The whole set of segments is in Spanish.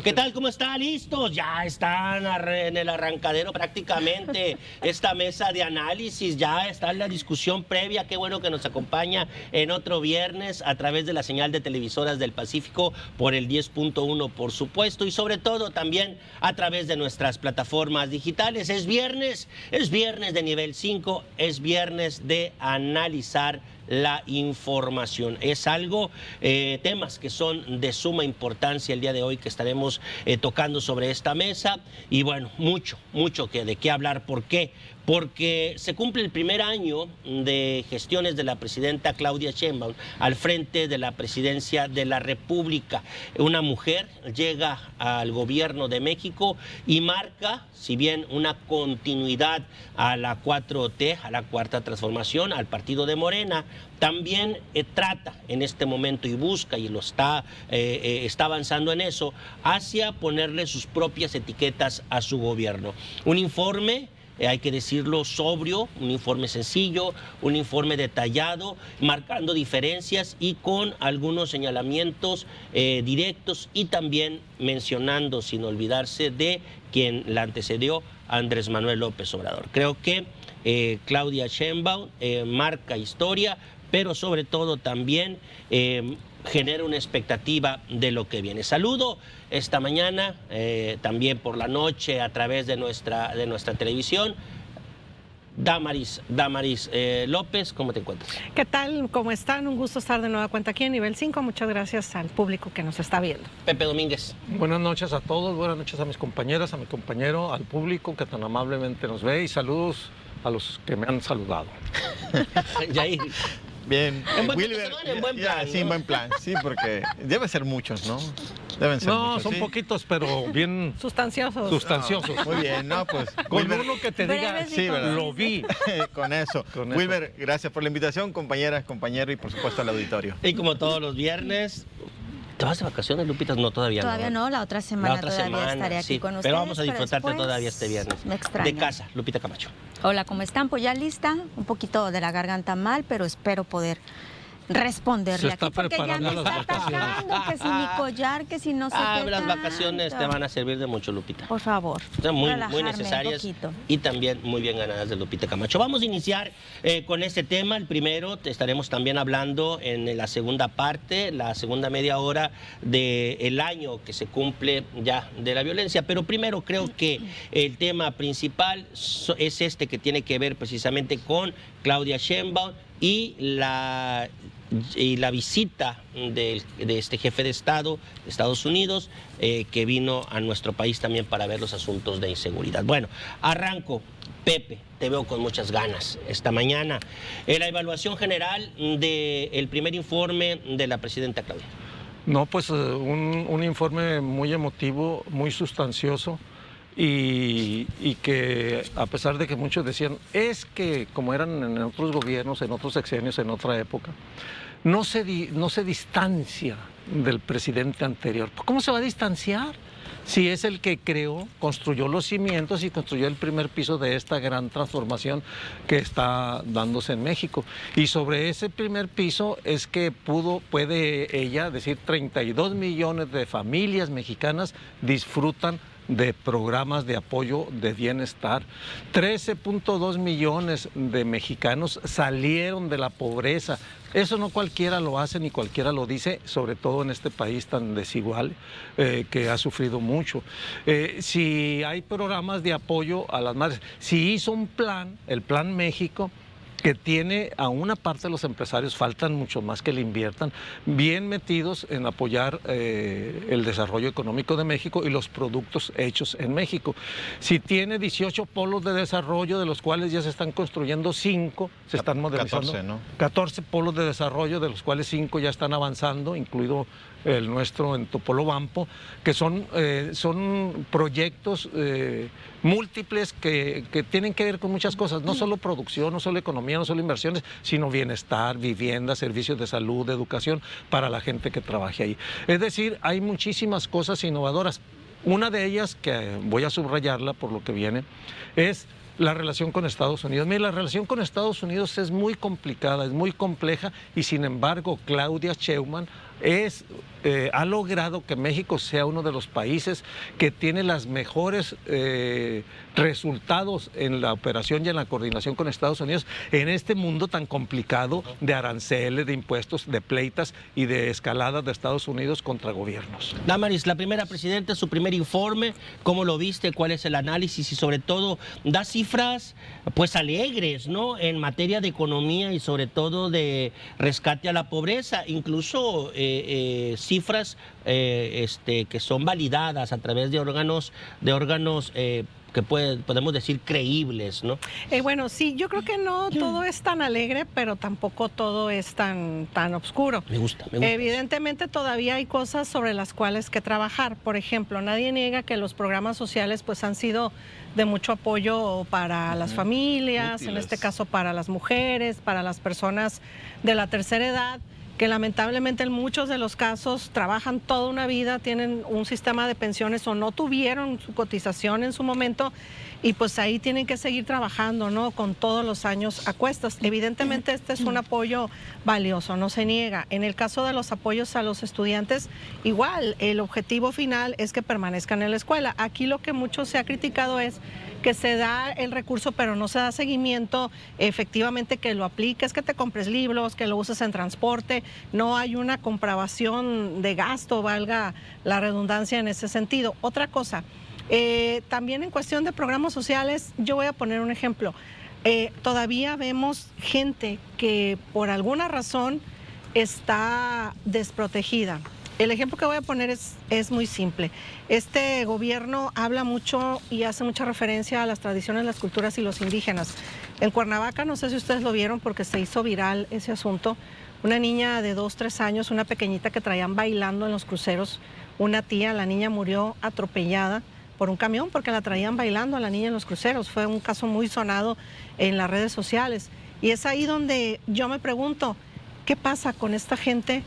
¿Qué tal? ¿Cómo están? ¿Listos? Ya están en el arrancadero prácticamente esta mesa de análisis, ya está en la discusión previa. Qué bueno que nos acompaña en otro viernes a través de la señal de televisoras del Pacífico por el 10.1, por supuesto, y sobre todo también a través de nuestras plataformas digitales. Es viernes de nivel 5, es viernes de analizar la información. Es algo, temas que son de suma importancia el día de hoy que estaremos tocando sobre esta mesa y bueno, mucho de qué hablar. ¿Por qué? Porque se cumple el primer año de gestiones de la presidenta Claudia Sheinbaum al frente de la presidencia de la República. Una mujer llega al gobierno de México y marca, si bien una continuidad a la 4T, a la Cuarta Transformación, al partido de Morena, también trata en este momento y busca y lo está avanzando en eso, hacia ponerle sus propias etiquetas a su gobierno. Un informe, hay que decirlo, sobrio, un informe sencillo, un informe detallado, marcando diferencias y con algunos señalamientos directos y también mencionando, sin olvidarse, de quien la antecedió, Andrés Manuel López Obrador. Creo que Claudia Sheinbaum marca historia, pero sobre todo también genera una expectativa de lo que viene. Saludo esta mañana, también por la noche a través de nuestra televisión. Damaris López, ¿cómo te encuentras? ¿Qué tal? ¿Cómo están? Un gusto estar de nueva cuenta aquí en Nivel 5. Muchas gracias al público que nos está viendo. Pepe Domínguez. Buenas noches a todos, buenas noches a mis compañeras, a mi compañero, al público que tan amablemente nos ve y saludos a los que me han saludado. Yair. Bien, En buen Wilber, en buen plan, sí, ¿no? en buen plan, sí, porque debe ser muchos, ¿no? Deben ser No, muchos, son sí. poquitos, pero bien Sustanciosos. sustanciosos. Muy bien, no, pues. Con Wilber, uno que te diga, Breves y sí, ¿verdad? lo vi. con eso. Con eso. Wilber, gracias por la invitación, compañeras, compañero y por supuesto al auditorio. Y como todos los viernes, ¿te vas de vacaciones, Lupita? No, todavía no. Todavía no, la otra semana estaré aquí sí, con ustedes. pero vamos a disfrutarte después todavía este viernes. Me extraña. De casa, Lupita Camacho. Hola, ¿cómo están? Pues ya lista, un poquito de la garganta mal, pero espero poder responderle Se está aquí porque ya me preparando está las vacaciones. atacando, que si mi collar, que si no sé qué Las tanto. vacaciones te van a servir de mucho, Lupita. Por favor, Son muy relajarme necesarias un poquito. y también muy bien ganadas de Lupita Camacho. Vamos a iniciar con este tema. El primero, te estaremos también hablando en la segunda parte, la segunda media hora del año que se cumple ya de la violencia. Pero primero creo que el tema principal es este que tiene que ver precisamente con Claudia Sheinbaum y la visita de este jefe de Estado de Estados Unidos que vino a nuestro país también para ver los asuntos de inseguridad. Bueno, arranco. Pepe, te veo con muchas ganas esta mañana. La evaluación general del primer informe de la presidenta Claudia. No, pues un informe muy emotivo, muy sustancioso y que a pesar de que muchos decían, es que como eran en otros gobiernos, en otros sexenios, en otra época, no se distancia del presidente anterior. ¿Cómo se va a distanciar? Si es el que creó, construyó los cimientos y construyó el primer piso de esta gran transformación que está dándose en México. Y sobre ese primer piso es que puede ella decir 32 millones de familias mexicanas disfrutan de programas de apoyo de bienestar. 13.2 millones de mexicanos salieron de la pobreza. Eso no cualquiera lo hace ni cualquiera lo dice, sobre todo en este país tan desigual que ha sufrido mucho. Si hay programas de apoyo a las madres, si hizo un plan, el Plan México, que tiene a una parte de los empresarios, faltan mucho más que le inviertan, bien metidos en apoyar el desarrollo económico de México y los productos hechos en México. Si tiene 18 polos de desarrollo, de los cuales ya se están construyendo 5, se están modernizando. 14, ¿no? 14 polos de desarrollo, de los cuales 5 ya están avanzando, incluido el nuestro en Topolobampo, que son proyectos múltiples que tienen que ver con muchas cosas, no solo producción, no solo economía, no solo inversiones, sino bienestar, vivienda, servicios de salud, educación para la gente que trabaje ahí. Es decir, hay muchísimas cosas innovadoras. Una de ellas, que voy a subrayarla por lo que viene, es la relación con Estados Unidos. Mira, la relación con Estados Unidos es muy complicada, es muy compleja y sin embargo Claudia Sheinbaum ha logrado que México sea uno de los países que tiene los mejores resultados en la operación y en la coordinación con Estados Unidos en este mundo tan complicado de aranceles, de impuestos, de pleitas y de escaladas de Estados Unidos contra gobiernos. Damaris, la primera presidenta, su primer informe, ¿cómo lo viste? ¿Cuál es el análisis? Y sobre todo, da cifras pues alegres, ¿no? En materia de economía y sobre todo de rescate a la pobreza, incluso cifras que son validadas a través de órganos que podemos decir creíbles, ¿no? Bueno, sí, yo creo que no todo es tan alegre, pero tampoco todo es tan oscuro. Me gusta. Evidentemente todavía hay cosas sobre las cuales que trabajar. Por ejemplo, nadie niega que los programas sociales pues han sido de mucho apoyo para las familias, en este caso para las mujeres, para las personas de la tercera edad, que lamentablemente en muchos de los casos trabajan toda una vida, tienen un sistema de pensiones o no tuvieron su cotización en su momento y pues ahí tienen que seguir trabajando, ¿no? Con todos los años a cuestas. Evidentemente este es un apoyo valioso, no se niega. En el caso de los apoyos a los estudiantes, igual, el objetivo final es que permanezcan en la escuela. Aquí lo que mucho se ha criticado es que se da el recurso, pero no se da seguimiento, efectivamente que lo apliques, que te compres libros, que lo uses en transporte, no hay una comprobación de gasto, valga la redundancia en ese sentido. Otra cosa, también en cuestión de programas sociales, yo voy a poner un ejemplo. Todavía vemos gente que por alguna razón está desprotegida. El ejemplo que voy a poner es muy simple. Este gobierno habla mucho y hace mucha referencia a las tradiciones, las culturas y los indígenas. En Cuernavaca, no sé si ustedes lo vieron porque se hizo viral ese asunto, una niña de 2, 3 años, una pequeñita que traían bailando en los cruceros, una tía, la niña murió atropellada por un camión porque la traían bailando a la niña en los cruceros. Fue un caso muy sonado en las redes sociales. Y es ahí donde yo me pregunto, ¿qué pasa con esta gente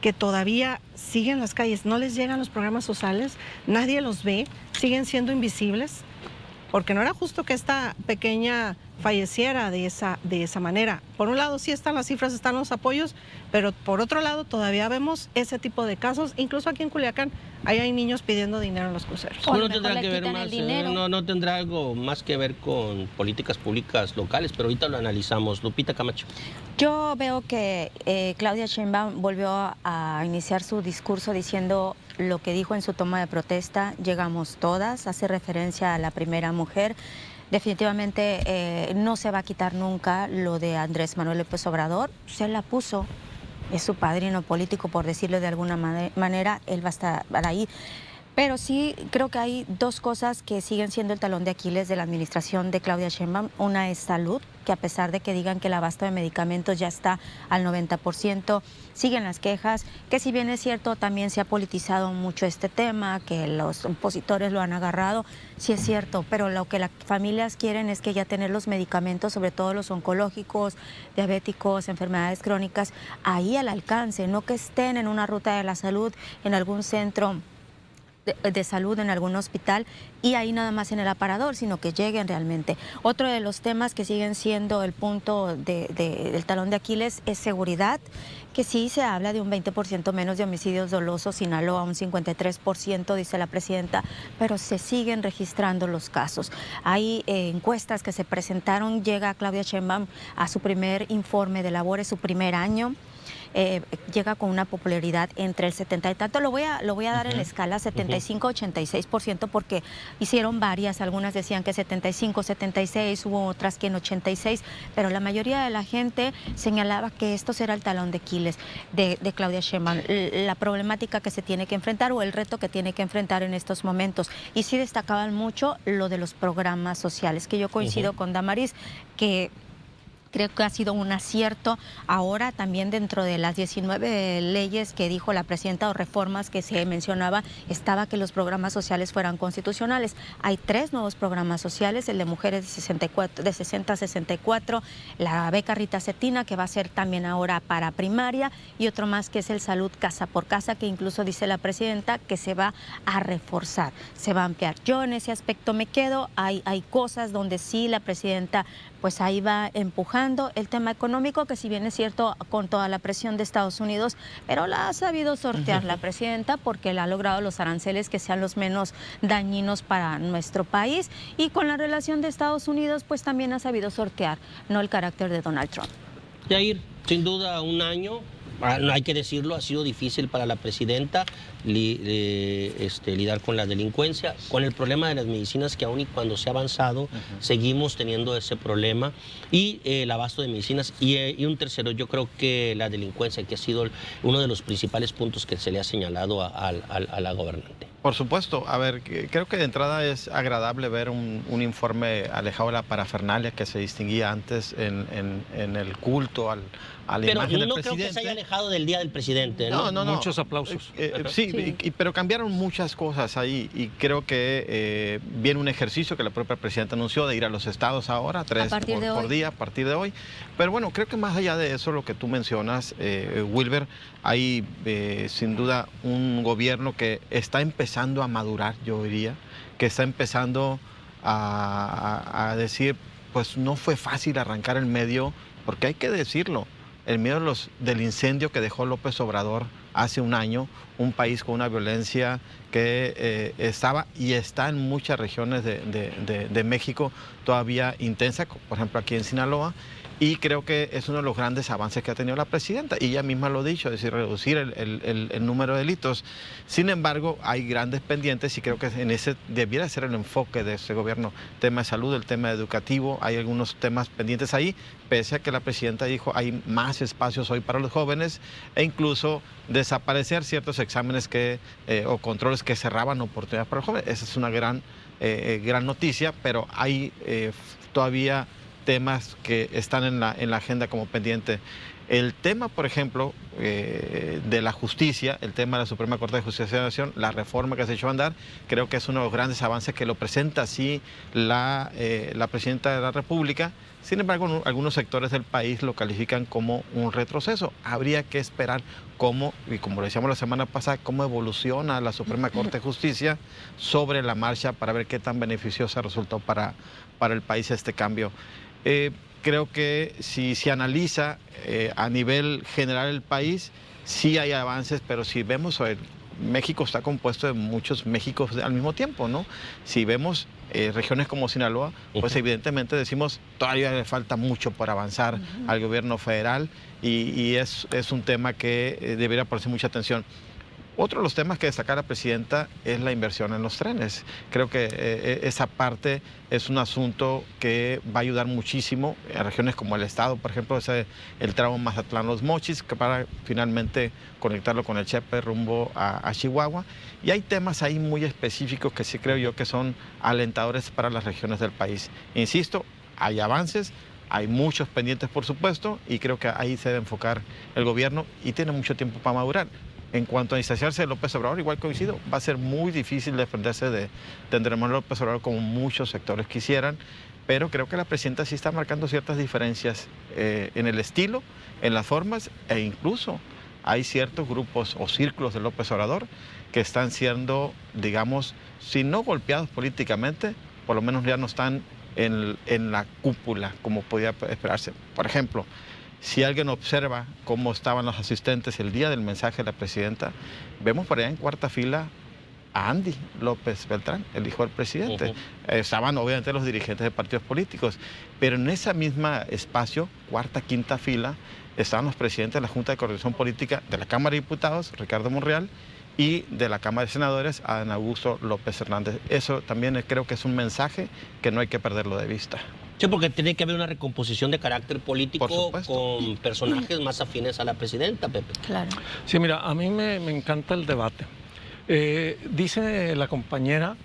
que todavía siguen en las calles? ¿No les llegan los programas sociales? ¿Nadie los ve? ¿Siguen siendo invisibles? Porque no era justo que esta pequeña falleciera de esa manera. Por un lado sí están las cifras, están los apoyos, pero por otro lado todavía vemos ese tipo de casos. Incluso aquí en Culiacán, ahí hay niños pidiendo dinero en los cruceros. No tendrá que ver más, no tendrá algo más que ver con políticas públicas locales, pero ahorita lo analizamos. Lupita Camacho. Yo veo que Claudia Sheinbaum volvió a iniciar su discurso diciendo lo que dijo en su toma de protesta: llegamos todas, hace referencia a la primera mujer. Definitivamente no se va a quitar nunca lo de Andrés Manuel López Obrador. Se la puso, es su padrino político, por decirlo de alguna manera, él va a estar ahí. Pero sí creo que hay dos cosas que siguen siendo el talón de Aquiles de la administración de Claudia Sheinbaum. Una es salud, que a pesar de que digan que el abasto de medicamentos ya está al 90%, siguen las quejas, que si bien es cierto también se ha politizado mucho este tema, que los opositores lo han agarrado, sí es cierto, pero lo que las familias quieren es que ya tener los medicamentos, sobre todo los oncológicos, diabéticos, enfermedades crónicas, ahí al alcance, no que estén en una ruta de la salud, en algún centro de salud, en algún hospital y ahí nada más en el aparador, sino que lleguen realmente. Otro de los temas que siguen siendo el punto del talón de Aquiles es seguridad, que sí se habla de un 20% menos de homicidios dolosos, Sinaloa un 53%, dice la presidenta, pero se siguen registrando los casos. Hay encuestas que se presentaron, llega Claudia Sheinbaum a su primer informe de labores, su primer año. Llega con una popularidad entre el 70 y tanto, lo voy a dar en la escala 75-86%, porque hicieron varias, algunas decían que 75, 76, hubo otras que en 86, pero la mayoría de la gente señalaba que esto será el talón de Aquiles de Claudia Sheinbaum, la problemática que se tiene que enfrentar o el reto que tiene que enfrentar en estos momentos. Y sí destacaban mucho lo de los programas sociales, que yo coincido con Damaris, que creo que ha sido un acierto. Ahora también dentro de las 19 leyes que dijo la presidenta o reformas que se mencionaba, estaba que los programas sociales fueran constitucionales. Hay 3 nuevos programas sociales, el de mujeres de 60 a 64, la beca Rita Cetina, que va a ser también ahora para primaria, y otro más que es el salud casa por casa, que incluso dice la presidenta que se va a reforzar, se va a ampliar. Yo en ese aspecto me quedo, hay cosas donde sí la presidenta pues ahí va empujando, enfrentando, el tema económico, que si bien es cierto con toda la presión de Estados Unidos, pero la ha sabido sortear la presidenta porque la ha logrado los aranceles que sean los menos dañinos para nuestro país, y con la relación de Estados Unidos pues también ha sabido sortear, ¿no?, el carácter de Donald Trump. Yair, sin duda un año, hay que decirlo, ha sido difícil para la presidenta lidiar con la delincuencia, con el problema de las medicinas, que aún y cuando se ha avanzado, seguimos teniendo ese problema, y el abasto de medicinas, y un tercero, yo creo que la delincuencia, que ha sido uno de los principales puntos que se le ha señalado a la gobernante. Por supuesto, a ver, creo que de entrada es agradable ver un informe alejado de la parafernalia que se distinguía antes en el culto a la imagen del presidente. Pero no creo que se haya alejado del Día del Presidente, ¿no? No. Muchos aplausos. Sí, pero cambiaron muchas cosas ahí, y creo que viene un ejercicio que la propia presidenta anunció de ir a los estados ahora, 3 por día a partir de hoy. Pero bueno, creo que más allá de eso, lo que tú mencionas, Wilber, hay sin duda un gobierno que está empezando a madurar, yo diría, que está empezando a decir, pues no fue fácil arrancar el medio, porque hay que decirlo, el medio del incendio que dejó López Obrador hace un año, un país con una violencia que estaba y está en muchas regiones de México todavía intensa, por ejemplo aquí en Sinaloa. Y creo que es uno de los grandes avances que ha tenido la presidenta, y ella misma lo ha dicho, es decir, reducir el número de delitos. Sin embargo, hay grandes pendientes, y creo que en ese debiera ser el enfoque de este gobierno: tema de salud, el tema educativo. Hay algunos temas pendientes ahí, pese a que la presidenta dijo hay más espacios hoy para los jóvenes, e incluso desaparecer ciertos exámenes o controles que cerraban oportunidades para los jóvenes. Esa es una gran noticia, pero hay todavía temas que están en la agenda como pendiente. El tema, por ejemplo, de la justicia, el tema de la Suprema Corte de Justicia de la Nación, la reforma que se ha hecho andar, creo que es uno de los grandes avances que lo presenta así la presidenta de la República. Sin embargo, algunos sectores del país lo califican como un retroceso. Habría que esperar cómo, y como lo decíamos la semana pasada, cómo evoluciona la Suprema Corte de Justicia sobre la marcha, para ver qué tan beneficiosa resultó para el país este cambio. Creo que si se analiza a nivel general el país, sí hay avances, pero si vemos, México está compuesto de muchos Méxicos al mismo tiempo, ¿no? Si vemos regiones como Sinaloa, pues evidentemente decimos todavía le falta mucho por avanzar al gobierno federal, y es un tema que debería ponerse mucha atención. Otro de los temas que destaca la presidenta es la inversión en los trenes. Creo que esa parte es un asunto que va a ayudar muchísimo en regiones como el estado, por ejemplo, el tramo Mazatlán-Los Mochis, que para finalmente conectarlo con el Chepe rumbo a Chihuahua. Y hay temas ahí muy específicos que sí creo yo que son alentadores para las regiones del país. Insisto, hay avances, hay muchos pendientes, por supuesto, y creo que ahí se debe enfocar el gobierno, y tiene mucho tiempo para madurar. En cuanto a distanciarse de López Obrador, igual coincido, va a ser muy difícil defenderse de Andrés Manuel López Obrador como muchos sectores quisieran, pero creo que la presidenta sí está marcando ciertas diferencias en el estilo, en las formas, e incluso hay ciertos grupos o círculos de López Obrador que están siendo, digamos, si no golpeados políticamente, por lo menos ya no están en la cúpula como podía esperarse. Por ejemplo, si alguien observa cómo estaban los asistentes el día del mensaje de la presidenta, vemos por allá en cuarta fila a Andy López Beltrán, el hijo del presidente. Estaban obviamente los dirigentes de partidos políticos, pero en ese mismo espacio, cuarta, quinta fila, estaban los presidentes de la Junta de Coordinación Política de la Cámara de Diputados, Ricardo Monreal, y de la Cámara de Senadores, Adán Augusto López Hernández. Eso también creo que es un mensaje que no hay que perderlo de vista. Sí, porque tiene que haber una recomposición de carácter político con personajes más afines a la presidenta, Pepe. Claro. Sí, mira, a mí me encanta el debate. Dice la compañera...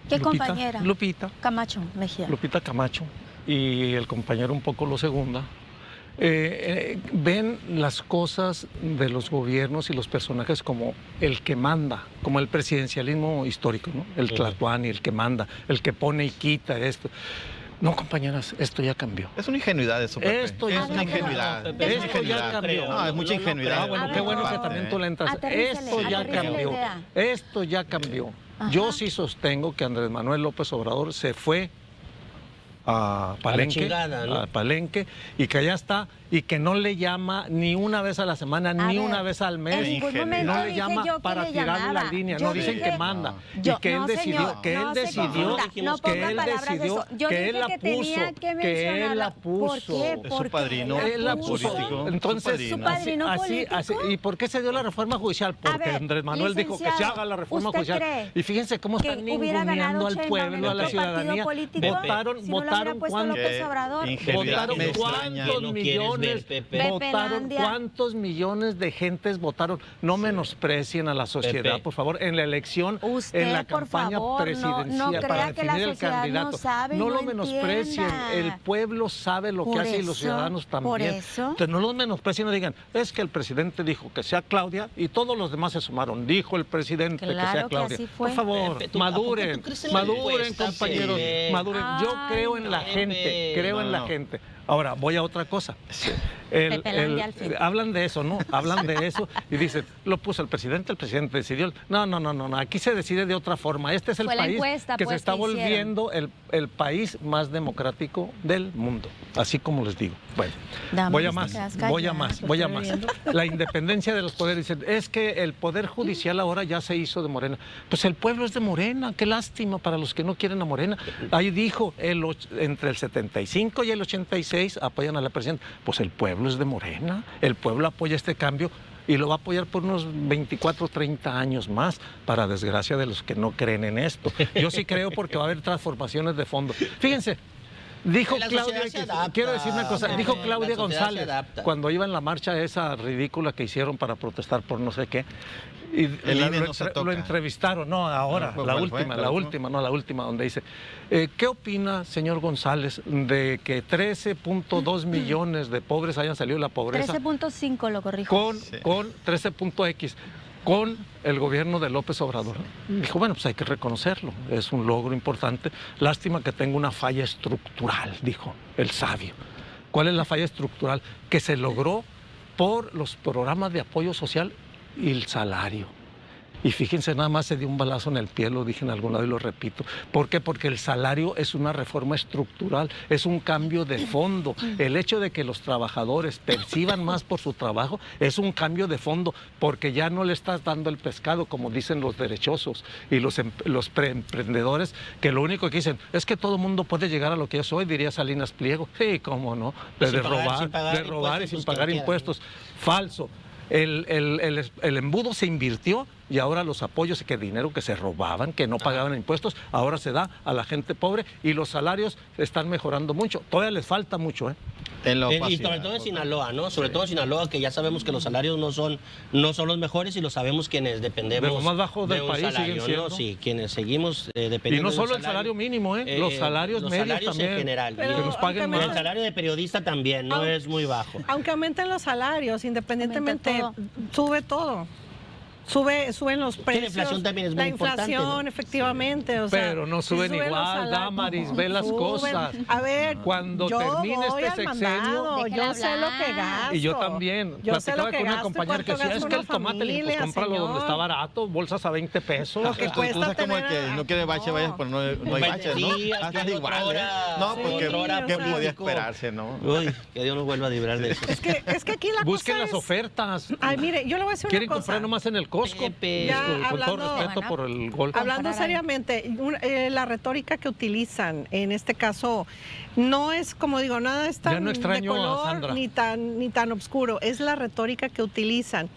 ¿Qué Lupita, compañera? Lupita Camacho Mejía. Lupita Camacho, y el compañero un poco lo segunda. Ven las cosas de los gobiernos y los personajes como el que manda, como el presidencialismo histórico, ¿no? El Tlatuani, el que manda, el que pone y quita esto. No, compañeras, esto ya cambió. Es una ingenuidad eso, Pepe. Esto ya es una ingenuidad. Esto ya cambió. No, es mucha ingenuidad. Bueno, qué bueno que también tú le entras. Esto ya cambió. Esto ya cambió. Yo sí sostengo que Andrés Manuel López Obrador se fue Palenque, chingada, ¿no? a Palenque, y que allá está, y que no le llama ni una vez a la semana, ni una vez al mes, en ningún momento no le dije llama yo que para le tirarle llamaba. la línea, Yo no dicen dije- que manda, Yo- y que no, él decidió, señor, que él no se decidió, confunda, no que ponga él palabras de decidió, eso. Yo que dije él la que tenía puso, que que él mencionarla. la puso. ¿Por qué? Es su Porque padrino. Él la puso. político. Entonces, Su padrino político. ¿y por qué se dio la reforma judicial? Porque ver, Andrés Manuel dijo que se licenciado, haga la reforma ¿usted judicial. cree Y fíjense cómo que están hubiera ninguneando ganado al Sheinbaum pueblo, en a la otro partido ciudadanía. político? Votaron, Si no lo hubiera puesto cuánto. López Obrador. Ingenuidad Votaron me extraña. Que no quieres ver, millones, Pepe. votaron Pepelandia. cuántos millones de gentes votaron. No menosprecien a la sociedad, Pepe. por favor, en la elección, Usted, en la por campaña favor, presidencial no crea para que la definir el sociedad no candidato. sabe y no no lo menosprecien, entienda. el pueblo sabe lo que Por hace y los eso, ciudadanos también. por eso. Entonces no los menosprecien, no digan, es que el presidente dijo que sea Claudia y todos los demás se sumaron. Dijo el presidente que Claro sea que Claudia. así fue. Por favor, Pepe, ¿tú- a poco maduren, tú crees en la maduren, encuesta, compañeros, Pepe? maduren. Yo Ay, creo en la Pepe. gente, creo en la No. gente. Ahora, voy a otra cosa. Pepelandia al fin. Hablan de eso, ¿no? Hablan de eso y dicen, lo puso el presidente decidió. No, aquí se decide de otra forma. Este es el Fue la país encuesta, que se pues, está que hicieron. volviendo el país más democrático del mundo, así como les digo. Bueno, Dame, voy a te más, quedas voy a callada. más, voy a más. La independencia de los poderes. Dicen, es que el poder judicial ahora ya se hizo de Morena. Pues el pueblo es de Morena, qué lástima para los que no quieren a Morena. Ahí dijo, entre el 75 y el 86 apoyan a la presidenta. Pues el pueblo es de Morena, el pueblo apoya este cambio y lo va a apoyar por unos 24, 30 años más, para desgracia de los que no creen en esto. Yo sí creo porque va a haber transformaciones de fondo. Fíjense, dijo La Claudia, sociedad se adapta, quiero decir una cosa, Pepe, dijo la Claudia sociedad se González, adapta. cuando iba en la marcha esa ridícula que hicieron para protestar por no sé qué, y El INE no se toca. lo entrevistaron, no, ahora, No, la ¿cuál fue? última, donde dice, ¿qué opina, señor González, de que 13.2 millones de pobres hayan salido de la pobreza 13.5 lo corrijo. con 13.x, con el gobierno de López Obrador? Dijo, bueno, pues hay que reconocerlo, es un logro importante. Lástima que tenga una falla estructural, dijo el sabio. ¿Cuál es la falla estructural? Que se logró por los programas de apoyo social y el salario. Y fíjense, nada más se dio un balazo en el pie, lo dije en algún lado y lo repito. ¿Por qué? Porque el salario es una reforma estructural, es un cambio de fondo. El hecho de que los trabajadores perciban más por su trabajo es un cambio de fondo, porque ya no le estás dando el pescado, como dicen los derechosos y los emprendedores, que lo único que dicen es que todo el mundo puede llegar a lo que yo soy, diría Salinas Pliego. Sí, cómo no, de robar y sin pagar impuestos. Falso. El embudo se invirtió y ahora los apoyos, que dinero que se robaban, que no pagaban impuestos, ahora se da a la gente pobre y los salarios están mejorando mucho. Todavía les falta mucho, ¿eh? Y sobre todo en Sinaloa, ¿no? Sobre todo en Sinaloa, que ya sabemos que los salarios no son los mejores y lo sabemos quienes dependemos de lo más bajo del de un país salario, siguen siendo. ¿no? Sí, quienes seguimos dependiendo. Y no de solo un el salario mínimo, los salarios medios salarios también. en general. Pero que nos paguen aunque más. El salario de periodista también no es muy bajo. Aunque aumenten los salarios, independientemente, sube todo. Suben los precios. La inflación también es muy La importante, inflación, ¿no? efectivamente. O sea, Pero no suben los igual, salarios. Damaris, ve las cosas. A ver, Cuando yo termine voy este al sexenio- mandado, Déjela yo sé lo que hablar. gasto. Y yo también. Yo sé lo Platicaba que con una gasto, compañera que cuánto decía, es gasta que el una tomate, le digo, pues familia, cómpralo donde señor. está barato, bolsas a 20 pesos. Lo que Tú cuesta sabes como el tener que no quiere bache, vayas por no hay baches, ¿no? Sí, aquí Estás otra igual, hora, No, sí, porque otra hora ¿qué político. podía esperarse, no? Uy, que Dios nos vuelva a librar de eso. Es que aquí la Busquen cosa las es... ofertas. Ay, mire, yo le voy a decir una Quieren cosa. comprar nomás en el Costco. Pepe. Ya, Con todo hablando- respeto por el gol. Hablando Comparar ahí. seriamente, la retórica que utilizan en este caso no es, como digo, nada es Ya tan no de extraño a color Sandra. ni tan oscuro, es la retórica que utilizan.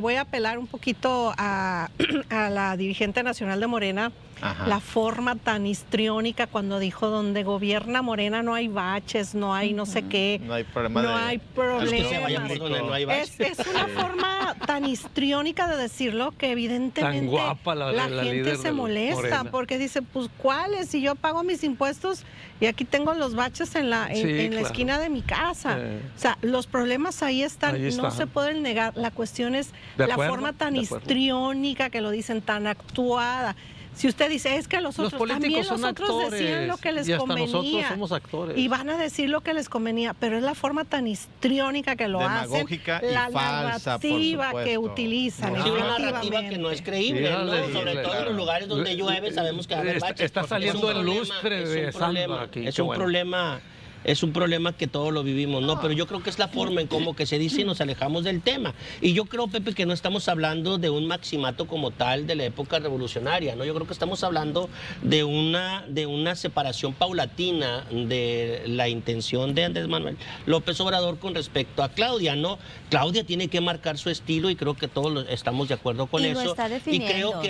Voy a apelar un poquito a la dirigente nacional de Morena, Ajá. la forma tan histriónica cuando dijo donde gobierna Morena no hay baches, no hay no sé qué, No hay problema no de- hay Los que se vayan problemas. por donde no hay baches. Es una forma tan histriónica de decirlo que evidentemente Tan guapa la gente líder se de molesta Morena. porque dice, pues ¿cuáles? Si yo pago mis impuestos y aquí tengo los baches en la Sí, la claro. esquina de mi casa. Sí. O sea, los problemas ahí están, Ahí no están. se pueden negar. La cuestión es De la acuerdo, forma tan de acuerdo. histriónica que lo dicen, tan actuada. Si usted dice, es que los otros políticos son otros decían lo que les y hasta convenía. nosotros somos actores. Y van a decir lo que les convenía, pero es la forma tan histriónica que lo demagógica hacen, y la falsa, por narrativa supuesto. que utilizan. Sí, una narrativa que no es creíble, Sí, ¿no? Sobre todo en los lugares donde llueve sabemos que va a haber baches. Está saliendo el lustre de Salva aquí. Es un problema. Es un problema que todos lo vivimos, ¿no? Pero yo creo que es la forma en cómo que se dice y nos alejamos del tema. Y yo creo, Pepe, que no estamos hablando de un maximato como tal de la época revolucionaria, ¿no? Yo creo que estamos hablando de una separación paulatina de la intención de Andrés Manuel López Obrador con respecto a Claudia, ¿no? Claudia tiene que marcar su estilo y creo que todos estamos de acuerdo con eso. Lo está definiendo.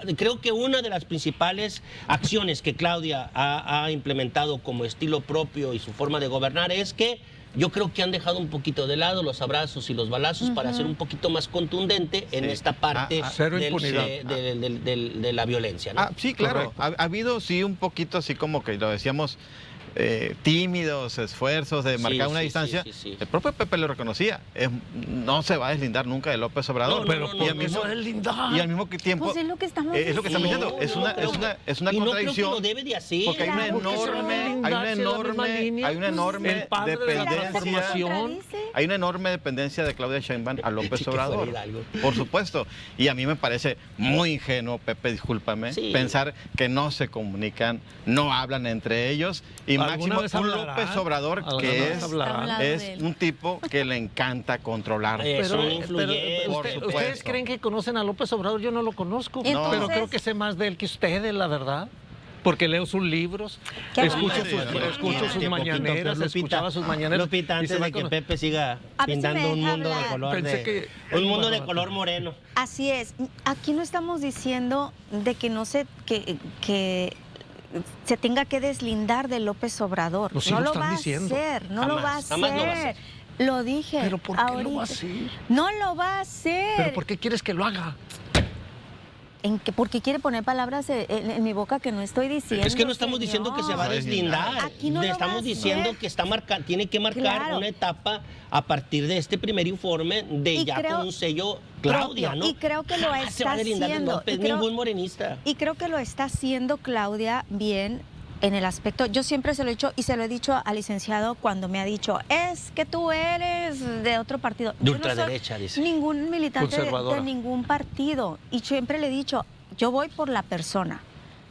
Y creo que una de las principales acciones que Claudia ha implementado como estilo propio y su forma de gobernar es que yo creo que han dejado un poquito de lado los abrazos y los balazos para ser un poquito más contundente en esta parte cero impunidad. De la violencia, ¿no? Sí, claro. Ha habido, sí, un poquito así como que lo decíamos, tímidos esfuerzos de marcar una distancia. Sí. El propio Pepe lo reconocía. No se va a deslindar nunca de López Obrador. No, y al mismo tiempo Pues es lo que estamos es lo que estamos diciendo. Es una y contradicción. No creo que lo debe de hacer. Porque hay una enorme dependencia. Hay una enorme dependencia de Claudia Sheinbaum a López Obrador. Por supuesto. Y a mí me parece muy ingenuo, Pepe, discúlpame, pensar que no se comunican, no hablan entre ellos. Y máximo un López Obrador que es un tipo que le encanta controlar. Pero ¿ustedes creen que conocen a López Obrador? Yo no lo conozco. Entonces, pero creo que sé más de él que ustedes, la verdad. Porque leo sus libros, escucho sus mañaneras, escuchaba sus mañaneras. Lupita, antes de que Pepe siga pintando un mundo de color un mundo de color moreno. Así es. Aquí no estamos diciendo de que no se que se tenga que deslindar de López Obrador. Pues sí, no lo lo están va diciendo. a hacer, no lo va a hacer. Lo dije. ¿Pero por qué ahorita. lo va a hacer? No lo va a hacer. ¿Pero por qué quieres que lo haga? Porque quiere poner palabras en mi boca que no estoy diciendo. Es que no estamos diciendo que se va a deslindar. Aquí no Le lo estamos va a diciendo hacer. que tiene que marcar una etapa a partir de este primer informe con un sello Claudia, ¿no? Y creo que lo se va a está deslindar de haciendo. López, ningún morenista. Y creo que lo está haciendo Claudia bien en el aspecto, yo siempre se lo he dicho y se lo he dicho al licenciado cuando me ha dicho, es que tú eres de otro partido. De ultraderecha, no dice. Ningún militante de ningún partido. Y siempre le he dicho, yo voy por la persona.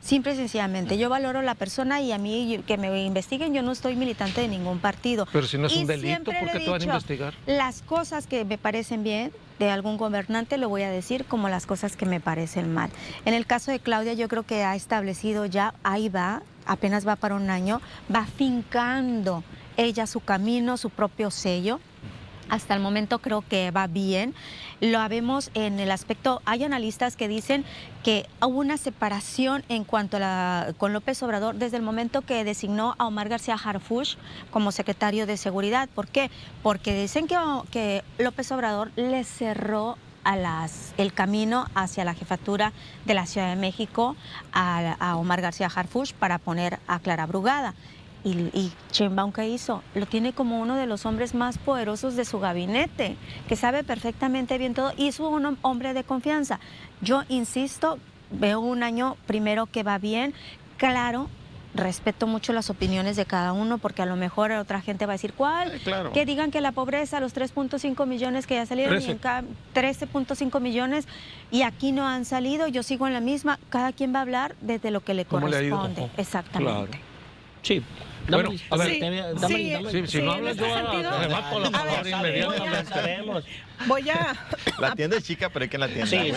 Simple y sencillamente, yo valoro la persona y a mí que me investiguen, yo no estoy militante de ningún partido. Pero si no es un delito, ¿por qué te van a investigar? Las cosas que me parecen bien de algún gobernante lo voy a decir como las cosas que me parecen mal. En el caso de Claudia, yo creo que ha establecido ya, ahí va, apenas va para un año, va fincando ella su camino, su propio sello. Hasta el momento creo que va bien. Lo vemos en el aspecto, hay analistas que dicen que hubo una separación en cuanto con López Obrador desde el momento que designó a Omar García Harfuch como secretario de Seguridad. ¿Por qué? Porque dicen que López Obrador le cerró el camino hacia la jefatura de la Ciudad de México a Omar García Harfuch para poner a Clara Brugada. Y Sheinbaum, ¿qué hizo? Lo tiene como uno de los hombres más poderosos de su gabinete, que sabe perfectamente bien todo y es un hombre de confianza. Yo insisto, veo un año primero que va bien. Claro, respeto mucho las opiniones de cada uno porque a lo mejor otra gente va a decir, ¿cuál? Claro. Que digan que la pobreza, los 3.5 millones que ya salieron, 13.5 millones y aquí no han salido, yo sigo en la misma. Cada quien va a hablar desde lo que le corresponde. Exactamente. Claro. Sí. Bueno, a ver, si no hablas, yo rebato la palabra inmediatamente. La tienda es chica, pero hay que la tienda. Sí,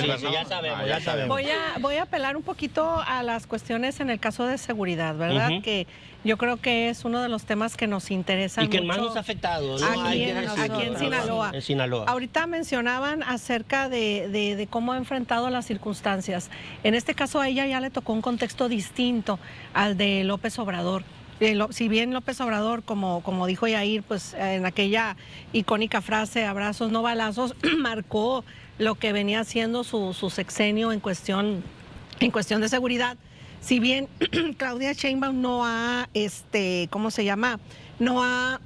ya sabemos. Voy a apelar un poquito a las cuestiones en el caso de seguridad, ¿verdad? Que yo creo que es uno de los temas que nos interesan mucho. Y que más nos ha afectado, ¿no? Aquí en Sinaloa. En Sinaloa. Ahorita mencionaban acerca de cómo ha enfrentado las circunstancias. En este caso a ella ya le tocó un contexto distinto al de López Obrador. Si bien López Obrador, como dijo Yair, pues en aquella icónica frase, abrazos no balazos, marcó lo que venía siendo su sexenio en cuestión de seguridad. Si bien Claudia Sheinbaum no ha, no ha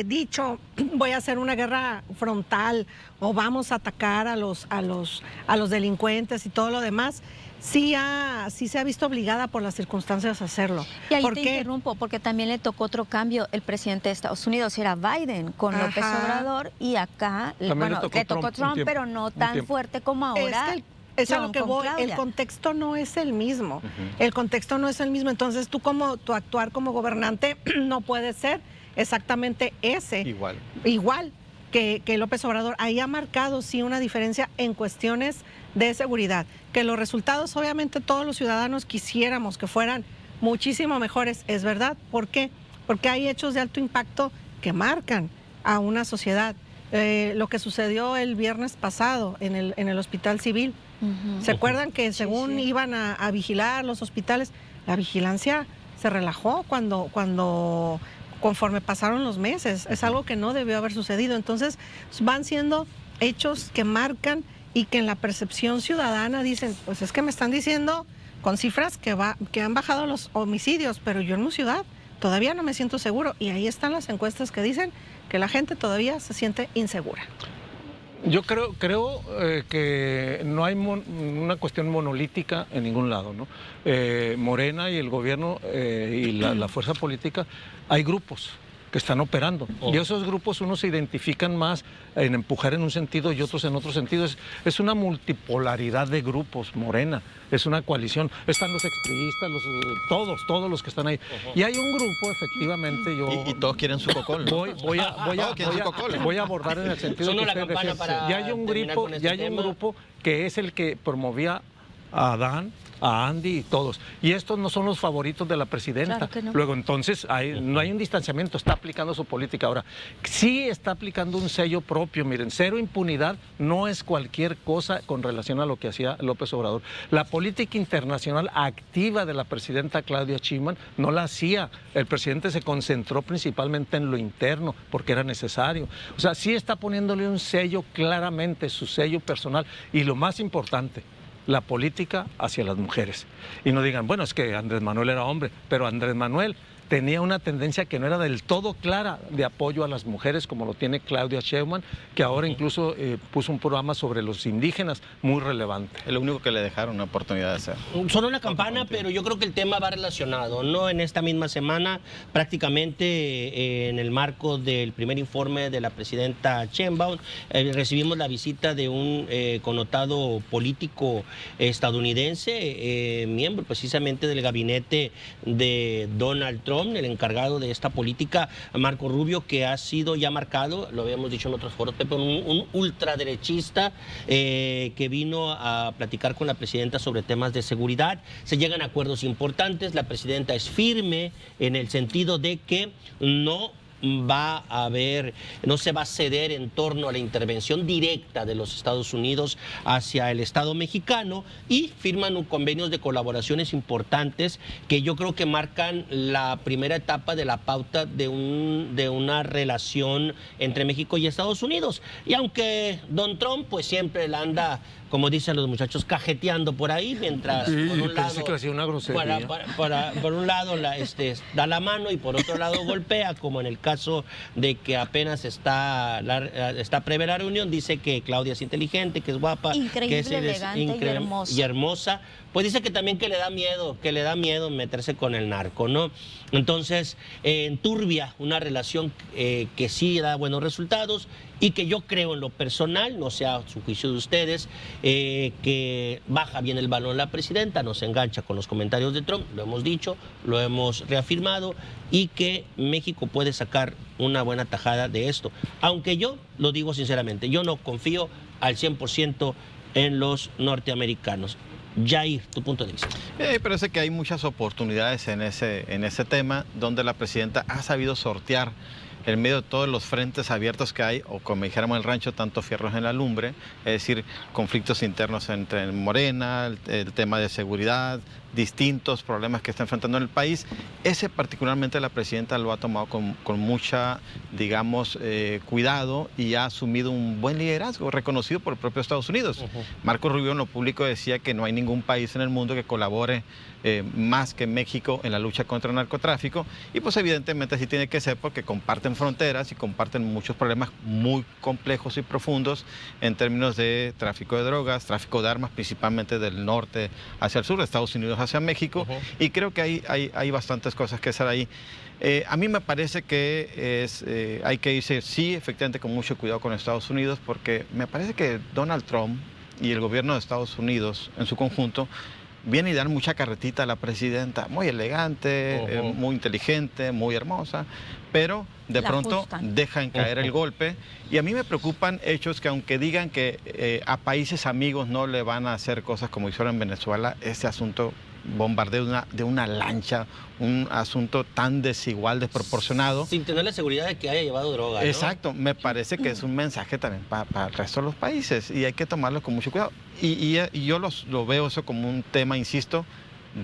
dicho voy a hacer una guerra frontal o vamos a atacar a los delincuentes y todo lo demás, sí se ha visto obligada por las circunstancias a hacerlo. Y ahí ¿Por te qué? interrumpo, porque también le tocó otro cambio. El presidente de Estados Unidos era Biden con López Obrador, y acá, También le tocó Trump, pero no tan fuerte como ahora. Es a lo que voy, el contexto no es el mismo. El contexto no es el mismo. Entonces, tu actuar como gobernante no puede ser exactamente ese. Igual que López Obrador. Ahí ha marcado, sí, una diferencia en cuestiones de seguridad. Que los resultados, obviamente, todos los ciudadanos quisiéramos que fueran muchísimo mejores, es verdad. ¿Por qué? Porque hay hechos de alto impacto que marcan a una sociedad. Lo que sucedió el viernes pasado en el Hospital Civil. ¿Se acuerdan que según iban a vigilar los hospitales, la vigilancia se relajó conforme pasaron los meses? Es algo que no debió haber sucedido. Entonces van siendo hechos que marcan y que en la percepción ciudadana dicen, pues es que me están diciendo con cifras que han bajado los homicidios, pero yo en mi ciudad todavía no me siento seguro. Y ahí están las encuestas que dicen que la gente todavía se siente insegura. Yo creo que no hay una cuestión monolítica en ningún lado, ¿no? Morena y el gobierno y la fuerza política, hay grupos que están operando. Y esos grupos unos se identifican más en empujar en un sentido y otros en otro sentido. Es una multipolaridad de grupos, Morena. Es una coalición. Están los expriistas, todos los que están ahí. Y hay un grupo, efectivamente, y todos quieren su cocol, ¿no? Voy a abordar en el sentido que usted decía. Y hay un grupo que es el que promovía a Adán, a Andy y todos. Y estos no son los favoritos de la presidenta. Claro que no. Luego, entonces, no hay un distanciamiento, está aplicando su política. Ahora, sí está aplicando un sello propio. Miren, cero impunidad no es cualquier cosa con relación a lo que hacía López Obrador. La política internacional activa de la presidenta Claudia Sheinbaum no la hacía. El presidente se concentró principalmente en lo interno, porque era necesario. O sea, sí está poniéndole un sello claramente, su sello personal. Y lo más importante, la política hacia las mujeres. Y no digan, bueno, es que Andrés Manuel era hombre, pero Andrés Manuel tenía una tendencia que no era del todo clara de apoyo a las mujeres, como lo tiene Claudia Sheinbaum, que ahora incluso puso un programa sobre los indígenas muy relevante. Es lo único que le dejaron una oportunidad de hacer. Sonó la campana, pero yo creo que el tema va relacionado, ¿no? En esta misma semana, prácticamente en el marco del primer informe de la presidenta Sheinbaum, recibimos la visita de un connotado político estadounidense, miembro precisamente del gabinete de Donald Trump, el encargado de esta política, Marco Rubio, que ha sido ya marcado, lo habíamos dicho en otros foros, Pepe, un ultraderechista que vino a platicar con la presidenta sobre temas de seguridad. Se llegan a acuerdos importantes, la presidenta es firme en el sentido de que no se va a ceder en torno a la intervención directa de los Estados Unidos hacia el Estado mexicano, y firman convenios de colaboraciones importantes que yo creo que marcan la primera etapa de la pauta de una relación entre México y Estados Unidos. Y aunque Don Trump pues siempre la anda, como dicen los muchachos, cajeteando por ahí, mientras por un lado, por un lado da la mano y por otro lado golpea, como en el caso de que apenas está previa la reunión, dice que Claudia es inteligente, que es guapa, que es elegante y hermosa. Pues dice que también que le da miedo meterse con el narco, ¿no? Entonces, enturbia una relación que sí da buenos resultados y que yo creo en lo personal, no sea su juicio de ustedes, que baja bien el balón la presidenta, no se engancha con los comentarios de Trump, lo hemos dicho, lo hemos reafirmado, y que México puede sacar una buena tajada de esto. Aunque yo lo digo sinceramente, yo no confío al 100% en los norteamericanos. Jair, tu punto de vista. Parece que hay muchas oportunidades en ese tema, donde la presidenta ha sabido sortear en medio de todos los frentes abiertos que hay, o como dijéramos en el rancho, tanto fierros en la lumbre, es decir, conflictos internos entre Morena, el tema de seguridad, distintos problemas que está enfrentando en el país. Ese particularmente la presidenta lo ha tomado con mucha, digamos, cuidado y ha asumido un buen liderazgo reconocido por el propio Estados Unidos. Marco Rubio en lo público decía que no hay ningún país en el mundo que colabore más que México en la lucha contra el narcotráfico, y pues evidentemente así tiene que ser porque comparten fronteras y comparten muchos problemas muy complejos y profundos en términos de tráfico de drogas, tráfico de armas, principalmente del norte hacia el sur, de Estados Unidos hacia México, y creo que hay bastantes cosas que hacer ahí. A mí me parece que hay que irse, sí, efectivamente, con mucho cuidado con Estados Unidos, porque me parece que Donald Trump y el gobierno de Estados Unidos en su conjunto viene y dan mucha carretita a la presidenta, muy elegante, muy inteligente, muy hermosa, pero de pronto dejan caer el golpe. Y a mí me preocupan hechos que, aunque digan que a países amigos no le van a hacer cosas como hicieron en Venezuela, ese asunto, bombardeo de una lancha, un asunto tan desigual, desproporcionado. Sin tener la seguridad de que haya llevado droga, ¿no? Exacto, me parece que es un mensaje también para el resto de los países y hay que tomarlo con mucho cuidado. Y yo lo veo eso como un tema, insisto,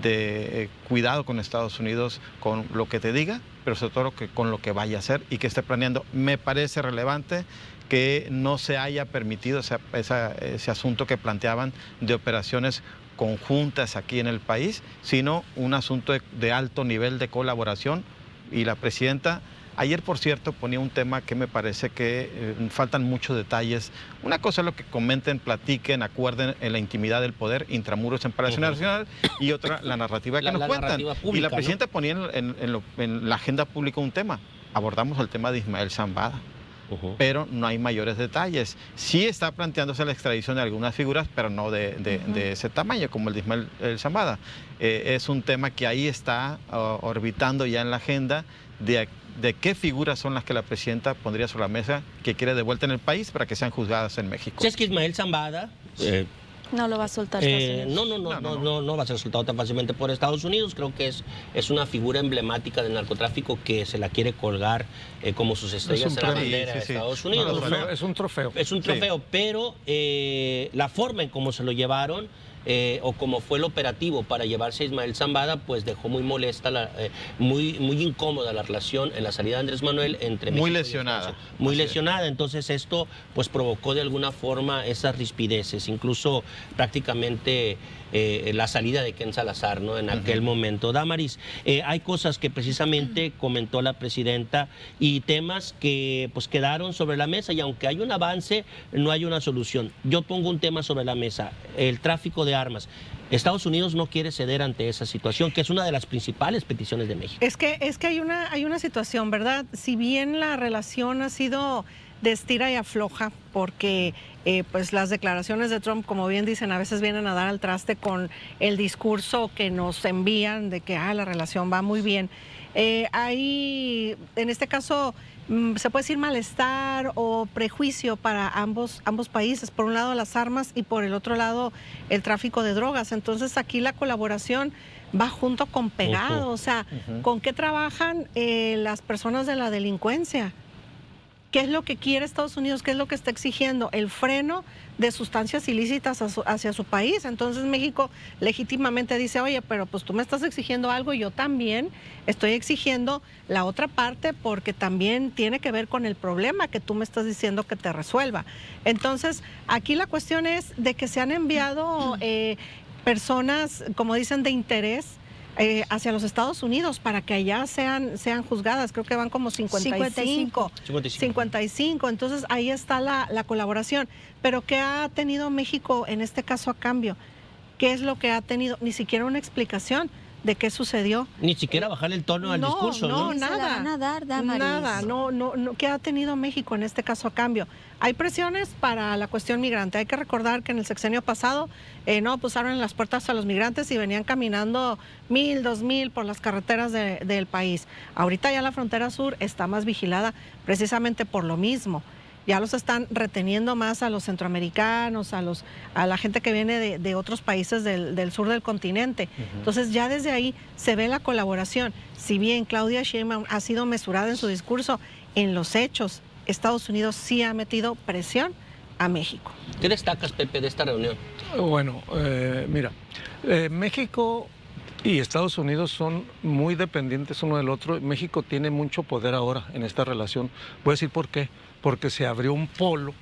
de cuidado con Estados Unidos, con lo que te diga, pero sobre todo con lo que vaya a hacer y que esté planeando. Me parece relevante que no se haya permitido ese asunto que planteaban de operaciones conjuntas aquí en el país, sino un asunto de alto nivel de colaboración. Y la presidenta ayer, por cierto, ponía un tema que me parece que faltan muchos detalles. Una cosa es lo que comenten, platiquen, acuerden en la intimidad del poder, intramuros en Palacio Nacional, y otra, la narrativa que nos cuentan. Pública, y la presidenta ponía en la agenda pública un tema. Abordamos el tema de Ismael Zambada. Pero no hay mayores detalles. Sí está planteándose la extradición de algunas figuras, pero no de ese tamaño, como el de Ismael Zambada. Es un tema que ahí está orbitando ya en la agenda de qué figuras son las que la presidenta pondría sobre la mesa que quiere de vuelta en el país para que sean juzgadas en México. Si es que Ismael Zambada... no lo va a soltar. No va a ser soltado tan fácilmente por Estados Unidos. Creo que es una figura emblemática del narcotráfico que se la quiere colgar como sus estrellas en la bandera de Estados Unidos. Es un trofeo. Es un trofeo, pero la forma en cómo se lo llevaron o como fue el operativo para llevarse a Ismael Zambada, pues dejó muy molesta, muy incómoda la relación en la salida de Andrés Manuel entre México muy y lesionada. Francia. Muy lesionada. Entonces esto pues provocó de alguna forma esas rispideces, incluso prácticamente la salida de Ken Salazar, ¿no? En aquel momento. Damaris, hay cosas que precisamente comentó la presidenta y temas que pues quedaron sobre la mesa, y aunque hay un avance, no hay una solución. Yo pongo un tema sobre la mesa: el tráfico de armas. Estados Unidos no quiere ceder ante esa situación, que es una de las principales peticiones de México. Es que hay una situación, ¿verdad? Si bien la relación ha sido de estira y afloja, porque pues las declaraciones de Trump, como bien dicen, a veces vienen a dar al traste con el discurso que nos envían de que la relación va muy bien. Hay, en este caso, se puede decir malestar o prejuicio para ambos países. Por un lado las armas y por el otro lado el tráfico de drogas. Entonces aquí la colaboración va junto con pegado. O sea, ¿con qué trabajan las personas de la delincuencia? ¿Qué es lo que quiere Estados Unidos? ¿Qué es lo que está exigiendo? El freno de sustancias ilícitas hacia su país. Entonces México legítimamente dice, oye, pero pues tú me estás exigiendo algo y yo también estoy exigiendo la otra parte, porque también tiene que ver con el problema que tú me estás diciendo que te resuelva. Entonces aquí la cuestión es de que se han enviado personas, como dicen, de interés hacia los Estados Unidos para que allá sean juzgadas. Creo que van como 55. Entonces ahí está la colaboración. Pero ¿qué ha tenido México en este caso a cambio? ¿Qué es lo que ha tenido? Ni siquiera una explicación de qué sucedió. Ni siquiera bajar el tono al discurso, ¿no? No, nada. Nada, no, ¿qué ha tenido México en este caso a cambio? Hay presiones para la cuestión migrante. Hay que recordar que en el sexenio pasado no pusieron las puertas a los migrantes y venían caminando 1,000, 2,000 por las carreteras del país. Ahorita ya la frontera sur está más vigilada precisamente por lo mismo. Ya los están reteniendo más a los centroamericanos, a la gente que viene de otros países del sur del continente. Entonces ya desde ahí se ve la colaboración. Si bien Claudia Sheinbaum ha sido mesurada en su discurso, en los hechos Estados Unidos sí ha metido presión a México. ¿Qué destacas, Pepe, de esta reunión? Bueno, mira, México y Estados Unidos son muy dependientes uno del otro. México tiene mucho poder ahora en esta relación. Voy a decir por qué. Porque se abrió un polo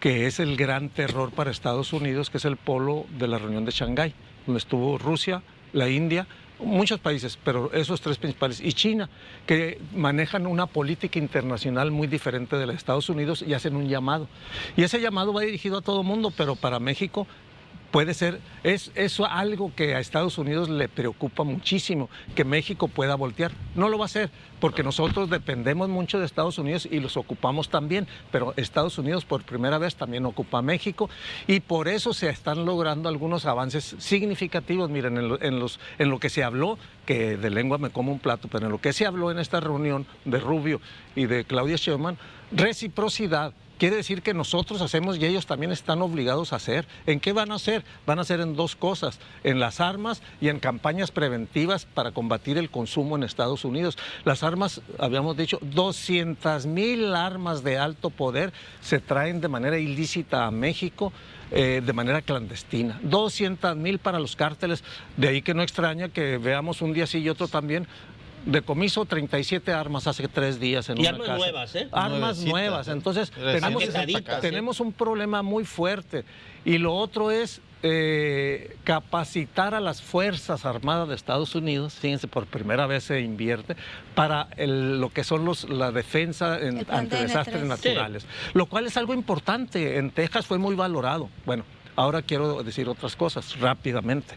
que es el gran terror para Estados Unidos, que es el polo de la reunión de Shanghái, donde estuvo Rusia, la India, muchos países, pero esos tres principales, y China, que manejan una política internacional muy diferente de la de Estados Unidos y hacen un llamado. Y ese llamado va dirigido a todo el mundo, pero para México puede ser, es eso algo que a Estados Unidos le preocupa muchísimo, que México pueda voltear. No lo va a hacer, porque nosotros dependemos mucho de Estados Unidos y los ocupamos también, pero Estados Unidos por primera vez también ocupa a México, y por eso se están logrando algunos avances significativos. Miren, en lo que se habló, que de lengua me como un plato, pero en lo que se habló en esta reunión de Rubio y de Claudia Sheinbaum, reciprocidad. Quiere decir que nosotros hacemos y ellos también están obligados a hacer. ¿En qué van a hacer? Van a hacer en dos cosas, en las armas y en campañas preventivas para combatir el consumo en Estados Unidos. Las armas, habíamos dicho, 200,000 armas de alto poder se traen de manera ilícita a México, de manera clandestina. 200,000 para los cárteles, de ahí que no extraña que veamos un día sí y otro también. Decomiso 37 armas hace 3 días en una casa. Y armas nuevas, ¿eh? Armas nuevas. Entonces, tenemos un problema muy fuerte. Y lo otro es capacitar a las Fuerzas Armadas de Estados Unidos, fíjense, por primera vez se invierte, para lo que son la defensa ante desastres naturales. Sí. Lo cual es algo importante. En Texas fue muy valorado. Bueno, ahora quiero decir otras cosas rápidamente.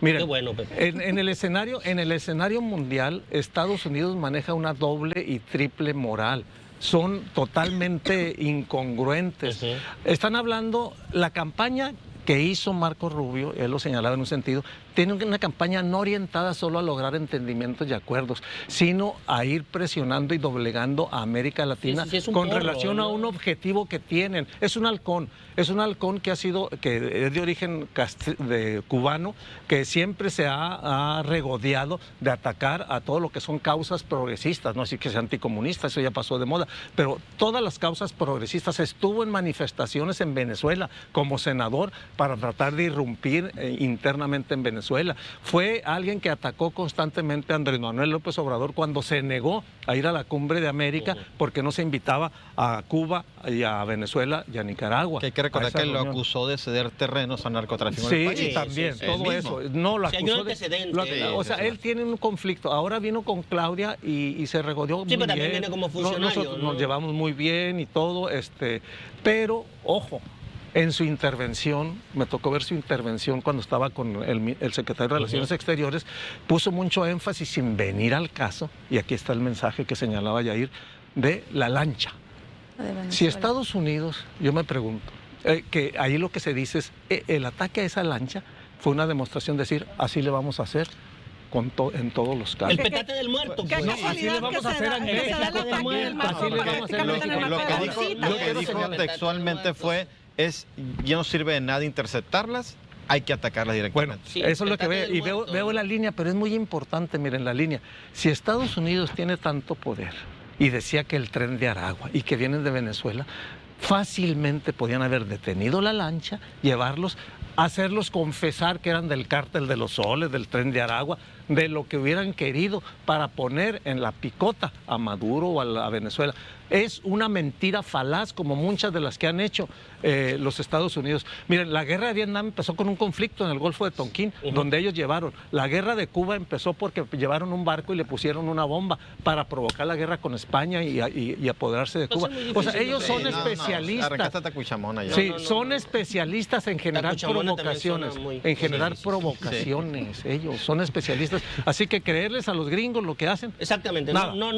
Miren, qué bueno, Pepe. En el escenario mundial, Estados Unidos maneja una doble y triple moral. Son totalmente incongruentes. Están hablando, la campaña que hizo Marco Rubio, él lo señalaba en un sentido, tiene una campaña no orientada solo a lograr entendimientos y acuerdos, sino a ir presionando y doblegando a América Latina con relación a un objetivo que tienen. Es un halcón que es de origen cubano, que siempre se ha regodeado de atacar a todo lo que son causas progresistas, no así que sea anticomunista, eso ya pasó de moda, pero todas las causas progresistas. Estuvo en manifestaciones en Venezuela como senador para tratar de irrumpir internamente en Venezuela. Fue alguien que atacó constantemente a Andrés Manuel López Obrador cuando se negó a ir a la Cumbre de América porque no se invitaba a Cuba y a Venezuela y a Nicaragua. Que hay que recordar que lo acusó de ceder terrenos al narcotráfico en el país. Sí, también, todo eso. No, lo acusó él tiene un conflicto. Ahora vino con Claudia y se regodeó muy bien. Sí, pero también viene como funcionario. Nosotros nos llevamos muy bien y todo, pero, ojo, en su intervención, me tocó ver su intervención cuando estaba con el secretario de Relaciones Exteriores, puso mucho énfasis, sin venir al caso, y aquí está el mensaje que señalaba Yair, de la lancha. Si Estados Unidos, yo me pregunto, que ahí lo que se dice es, el ataque a esa lancha fue una demostración de decir, así le vamos a hacer en todos los casos. El petate del muerto. Pues. No, así le vamos a hacer en México. Así le vamos a hacer en México. Lo que dijo textualmente fue, ya no sirve de nada interceptarlas, hay que atacarlas directamente. Bueno, sí, eso es lo que veo, y veo la línea, pero es muy importante, miren la línea. Si Estados Unidos tiene tanto poder, y decía que el tren de Aragua, y que vienen de Venezuela, fácilmente podían haber detenido la lancha, llevarlos, hacerlos confesar que eran del cártel de los Soles, del tren de Aragua, de lo que hubieran querido para poner en la picota a Maduro o a Venezuela. Es una mentira falaz, como muchas de las que han hecho los Estados Unidos. Miren, la guerra de Vietnam empezó con un conflicto en el Golfo de Tonquín, donde ellos llevaron. La guerra de Cuba empezó porque llevaron un barco y le pusieron una bomba para provocar la guerra con España y apoderarse de Cuba. O sea, ellos son especialistas. Sí, son especialistas en generar provocaciones. En generar provocaciones, ellos son especialistas. Así que creerles a los gringos lo que hacen. Exactamente, no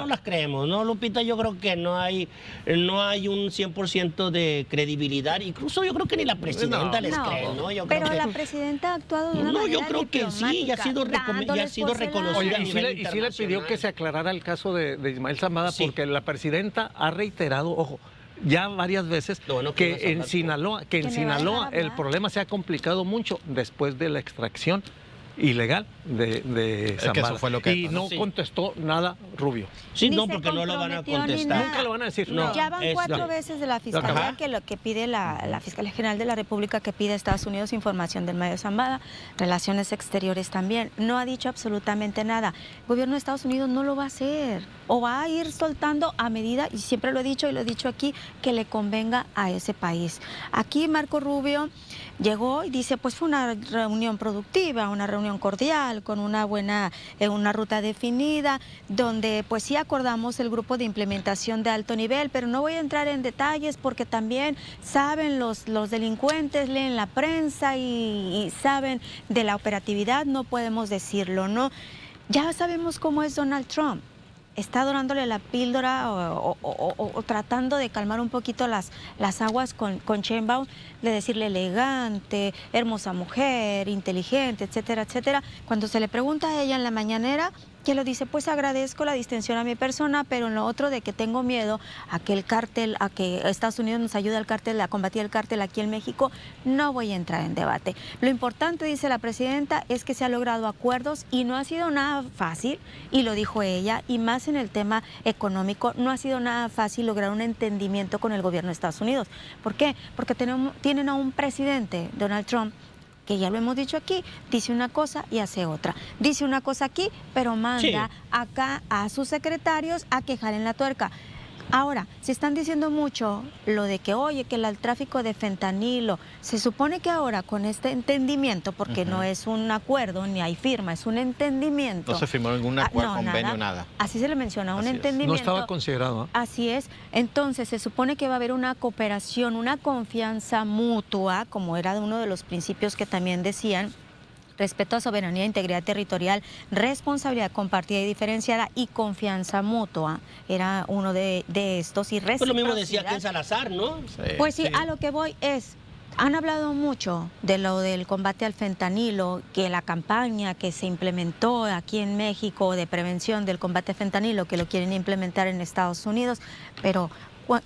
las creemos, ¿no, Lupita? Yo creo que no hay un 100% de credibilidad, incluso yo creo que ni la presidenta les cree, ¿no? Pero la presidenta ha actuado de una manera yo creo que sí, ya ha sido reconocida. Oye, y sí le pidió que se aclarara el caso de Ismael Zamada, porque la presidenta ha reiterado, ojo, ya varias veces que en Sinaloa el problema se ha complicado mucho después de la extracción ilegal de Zambada. Que eso fue lo que y no contestó nada Rubio. Sí, Ni no, se porque no lo van a comprometió ni contestar. nada. Nunca lo van a decir. No. Ya van 4 veces de la Fiscalía que lo que pide la Fiscalía General de la República, que pide a Estados Unidos información del Mayo Zambada, Relaciones Exteriores también. No ha dicho absolutamente nada. El gobierno de Estados Unidos no lo va a hacer. O va a ir soltando a medida, y siempre lo he dicho y lo he dicho aquí, que le convenga a ese país. Aquí Marco Rubio llegó y dice, pues fue una reunión productiva, una reunión cordial, con una buena, una ruta definida, donde pues sí acordamos el grupo de implementación de alto nivel, pero no voy a entrar en detalles porque también saben los delincuentes, leen la prensa y saben de la operatividad, no podemos decirlo, ¿no? Ya sabemos cómo es Donald Trump. Está dorándole la píldora o tratando de calmar un poquito las aguas con Sheinbaum, de decirle elegante, hermosa mujer, inteligente, etcétera, etcétera. Cuando se le pregunta a ella en la mañanera, que lo dice, pues agradezco la distinción a mi persona, pero en lo otro de que tengo miedo a que el cártel, a que Estados Unidos nos ayude al cártel, a combatir el cártel aquí en México, no voy a entrar en debate. Lo importante, dice la presidenta, es que se han logrado acuerdos y no ha sido nada fácil, y lo dijo ella, y más en el tema económico, no ha sido nada fácil lograr un entendimiento con el gobierno de Estados Unidos. ¿Por qué? Porque tienen a un presidente, Donald Trump, que ya lo hemos dicho aquí, dice una cosa y hace otra. Dice una cosa aquí, pero manda acá a sus secretarios a que jalen la tuerca. Ahora, se están diciendo mucho lo de que, oye, que el tráfico de fentanilo, se supone que ahora con este entendimiento, porque no es un acuerdo ni hay firma, es un entendimiento. No se firmó ningún acuerdo, convenio, nada. Así se le menciona, un Así entendimiento. No estaba considerado. Así es. Entonces, se supone que va a haber una cooperación, una confianza mutua, como era uno de los principios que también decían, respeto a soberanía, integridad territorial, responsabilidad compartida y diferenciada y confianza mutua. Era uno de estos y reciprocidad. Pues lo mismo decía Ken Salazar, ¿no? Pues sí, a lo que voy es, han hablado mucho de lo del combate al fentanilo, que la campaña que se implementó aquí en México de prevención del combate al fentanilo, que lo quieren implementar en Estados Unidos, pero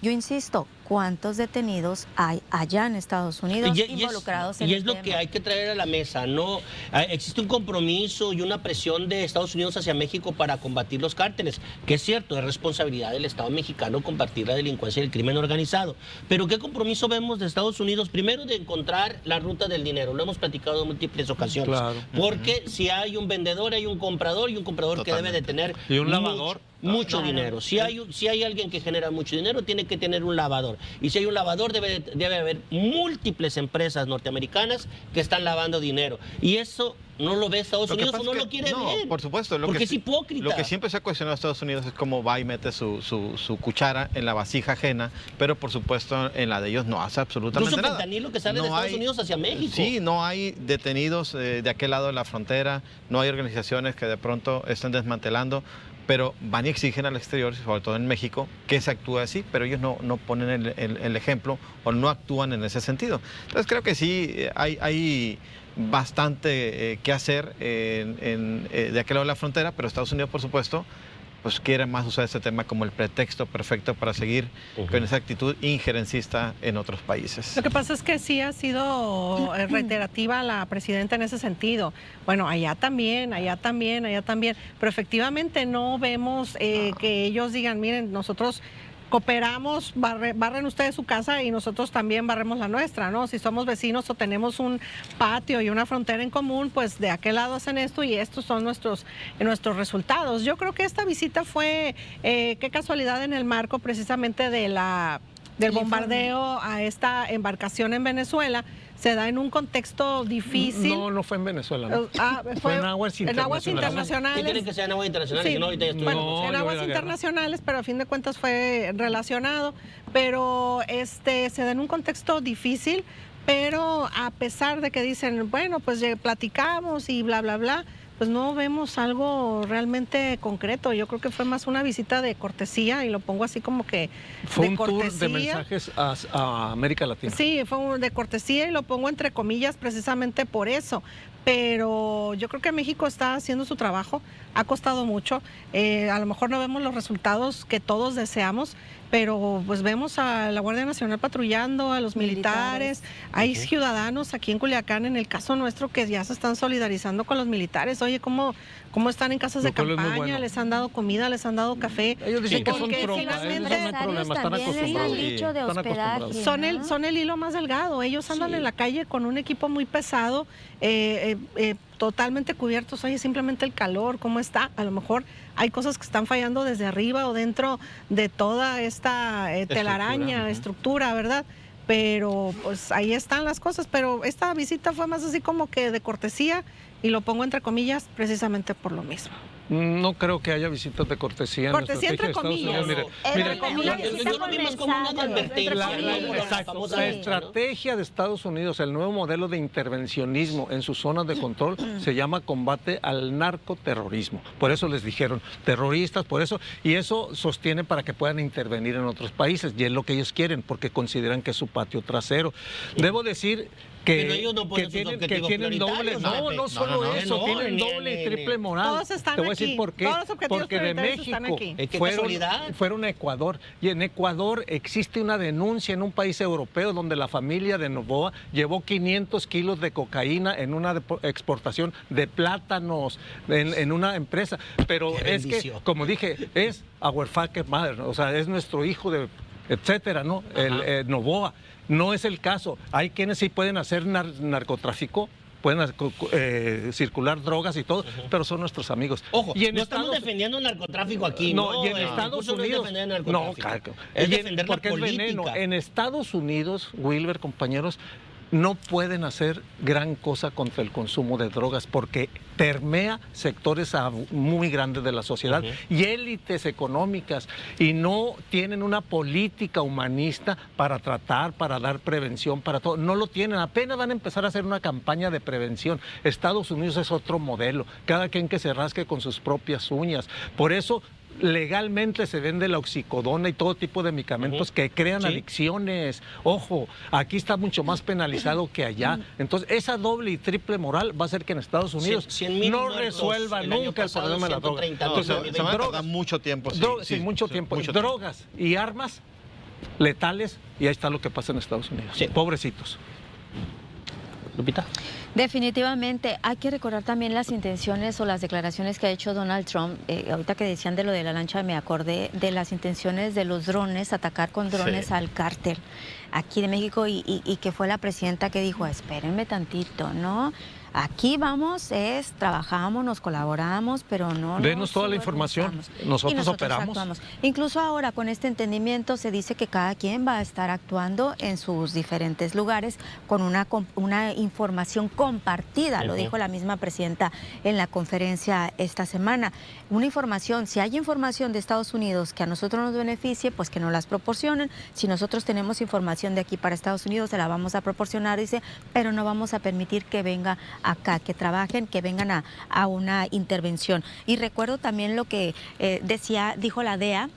yo insisto, ¿cuántos detenidos hay allá en Estados Unidos involucrados en el tema? Y es lo que hay que traer a la mesa, ¿no? Existe un compromiso y una presión de Estados Unidos hacia México para combatir los cárteles, que es cierto, es responsabilidad del Estado mexicano combatir la delincuencia y el crimen organizado. Pero ¿qué compromiso vemos de Estados Unidos? Primero, de encontrar la ruta del dinero. Lo hemos platicado en múltiples ocasiones. Claro. Porque si hay un vendedor, hay un comprador, y un comprador Totalmente. que debe de tener... Y un lavador. Mucho dinero. Si hay alguien que genera mucho dinero, tiene que tener un lavador. Y si hay un lavador, debe haber múltiples empresas norteamericanas que están lavando dinero. Y eso no lo ve Estados Unidos o no lo quiere ver. No, por supuesto. Porque es hipócrita. Lo que siempre se ha cuestionado a Estados Unidos es cómo va y mete su cuchara en la vasija ajena, pero por supuesto en la de ellos no hace absolutamente incluso nada. Fentanilo que sale de Estados Unidos hacia México. Sí, no hay detenidos de aquel lado de la frontera, no hay organizaciones que de pronto estén desmantelando, pero van y exigen al exterior, sobre todo en México, que se actúe así, pero ellos no ponen el ejemplo o no actúan en ese sentido. Entonces creo que sí hay bastante que hacer de aquel lado de la frontera, pero Estados Unidos, por supuesto, pues quiere más usar este tema como el pretexto perfecto para seguir con esa actitud injerencista en otros países. Lo que pasa es que sí ha sido reiterativa la presidenta en ese sentido. Bueno, allá también, pero efectivamente no vemos que ellos digan, miren, nosotros cooperamos, barren ustedes su casa y nosotros también barremos la nuestra, ¿no? Si somos vecinos o tenemos un patio y una frontera en común, pues de aquel lado hacen esto y estos son nuestros resultados. Yo creo que esta visita fue, qué casualidad, en el marco precisamente del bombardeo a esta embarcación en Venezuela. Se da en un contexto difícil. No fue en Venezuela, ¿no? Fue en aguas internacionales. ¿Qué tiene que ser en aguas internacionales? Sí, Si no, ahorita ya estoy en aguas internacionales, pero a fin de cuentas fue relacionado. Pero se da en un contexto difícil, pero a pesar de que dicen, bueno, pues platicamos y bla, bla, bla, pues no vemos algo realmente concreto. Yo creo que fue más una visita de cortesía, y lo pongo así como que fue de un cortesía. tour de mensajes a América Latina. Sí, fue de cortesía y lo pongo entre comillas precisamente por eso. pero yo creo que México está haciendo su trabajo, ha costado mucho, a lo mejor no vemos los resultados que todos deseamos, pero pues vemos a la Guardia Nacional patrullando, a los militares. Hay ciudadanos aquí en Culiacán, en el caso nuestro, que ya se están solidarizando con los militares. Oye, ¿cómo están en casas de campaña? Bueno. Les han dado comida, les han dado café. Ellos dicen que son tropas, no hay problema, están acostumbrados. Son el hilo más delgado. Ellos andan en la calle con un equipo muy pesado, totalmente cubiertos. Oye, simplemente el calor, ¿cómo está? A lo mejor hay cosas que están fallando desde arriba o dentro de toda esta telaraña, estructura, ¿verdad? Pero pues ahí están las cosas. Pero esta visita fue más así como que de cortesía, y lo pongo entre comillas precisamente por lo mismo. No creo que haya visitas de cortesía. Cortesía entre comillas. Yo lo vimos como una advertencia. La estrategia de Estados Unidos, el nuevo modelo de intervencionismo en sus zonas de control, se llama combate al narcoterrorismo. Por eso les dijeron terroristas, por eso, y eso sostiene para que puedan intervenir en otros países, y es lo que ellos quieren, porque consideran que es su patio trasero. Debo decir pero ellos no ponen que tienen doble, no solo eso, tienen doble y triple moral. Todos están Te voy a decir por qué. Porque de México fueron a Ecuador, y en Ecuador existe una denuncia en un país europeo donde la familia de Novoa llevó 500 kilos de cocaína en una exportación de plátanos en una empresa. Pero es que, como dije, es our fucking mother, o sea, es nuestro hijo de etcétera, ¿no? El Novoa. No es el caso. Hay quienes sí pueden hacer narcotráfico, pueden circular drogas y todo, pero son nuestros amigos. Ojo, y no estamos defendiendo el narcotráfico aquí. No, y en Estados Unidos. No, es defender la política. Es veneno. En Estados Unidos, Wilber, compañeros, no pueden hacer gran cosa contra el consumo de drogas porque permea sectores muy grandes de la sociedad y élites económicas, y no tienen una política humanista para tratar, para dar prevención, para todo. No lo tienen, apenas van a empezar a hacer una campaña de prevención. Estados Unidos es otro modelo, cada quien que se rasque con sus propias uñas. Por eso legalmente se vende la oxicodona y todo tipo de medicamentos que crean adicciones. Ojo, aquí está mucho más penalizado que allá. Entonces, esa doble y triple moral va a hacer que en Estados Unidos no resuelva nunca el problema de la droga. Entonces, se va a tardar mucho tiempo. Mucho tiempo. Drogas y armas letales, y ahí está lo que pasa en Estados Unidos. Pobrecitos. Lupita. Definitivamente, hay que recordar también las intenciones o las declaraciones que ha hecho Donald Trump. Ahorita que decían de lo de la lancha, me acordé de las intenciones de los drones, atacar con drones al cártel aquí de México, y que fue la presidenta que dijo, espérenme tantito, ¿no? Aquí trabajamos, nos colaboramos, pero no... Denos toda la información, nosotros operamos. Actuamos. Incluso ahora con este entendimiento se dice que cada quien va a estar actuando en sus diferentes lugares con una información compartida, lo dijo la misma presidenta en la conferencia esta semana. Una información, si hay información de Estados Unidos que a nosotros nos beneficie, pues que nos las proporcionen. Si nosotros tenemos información de aquí para Estados Unidos, se la vamos a proporcionar, dice, pero no vamos a permitir que venga acá, que trabajen, que vengan a una intervención. Y recuerdo también lo que dijo la DEA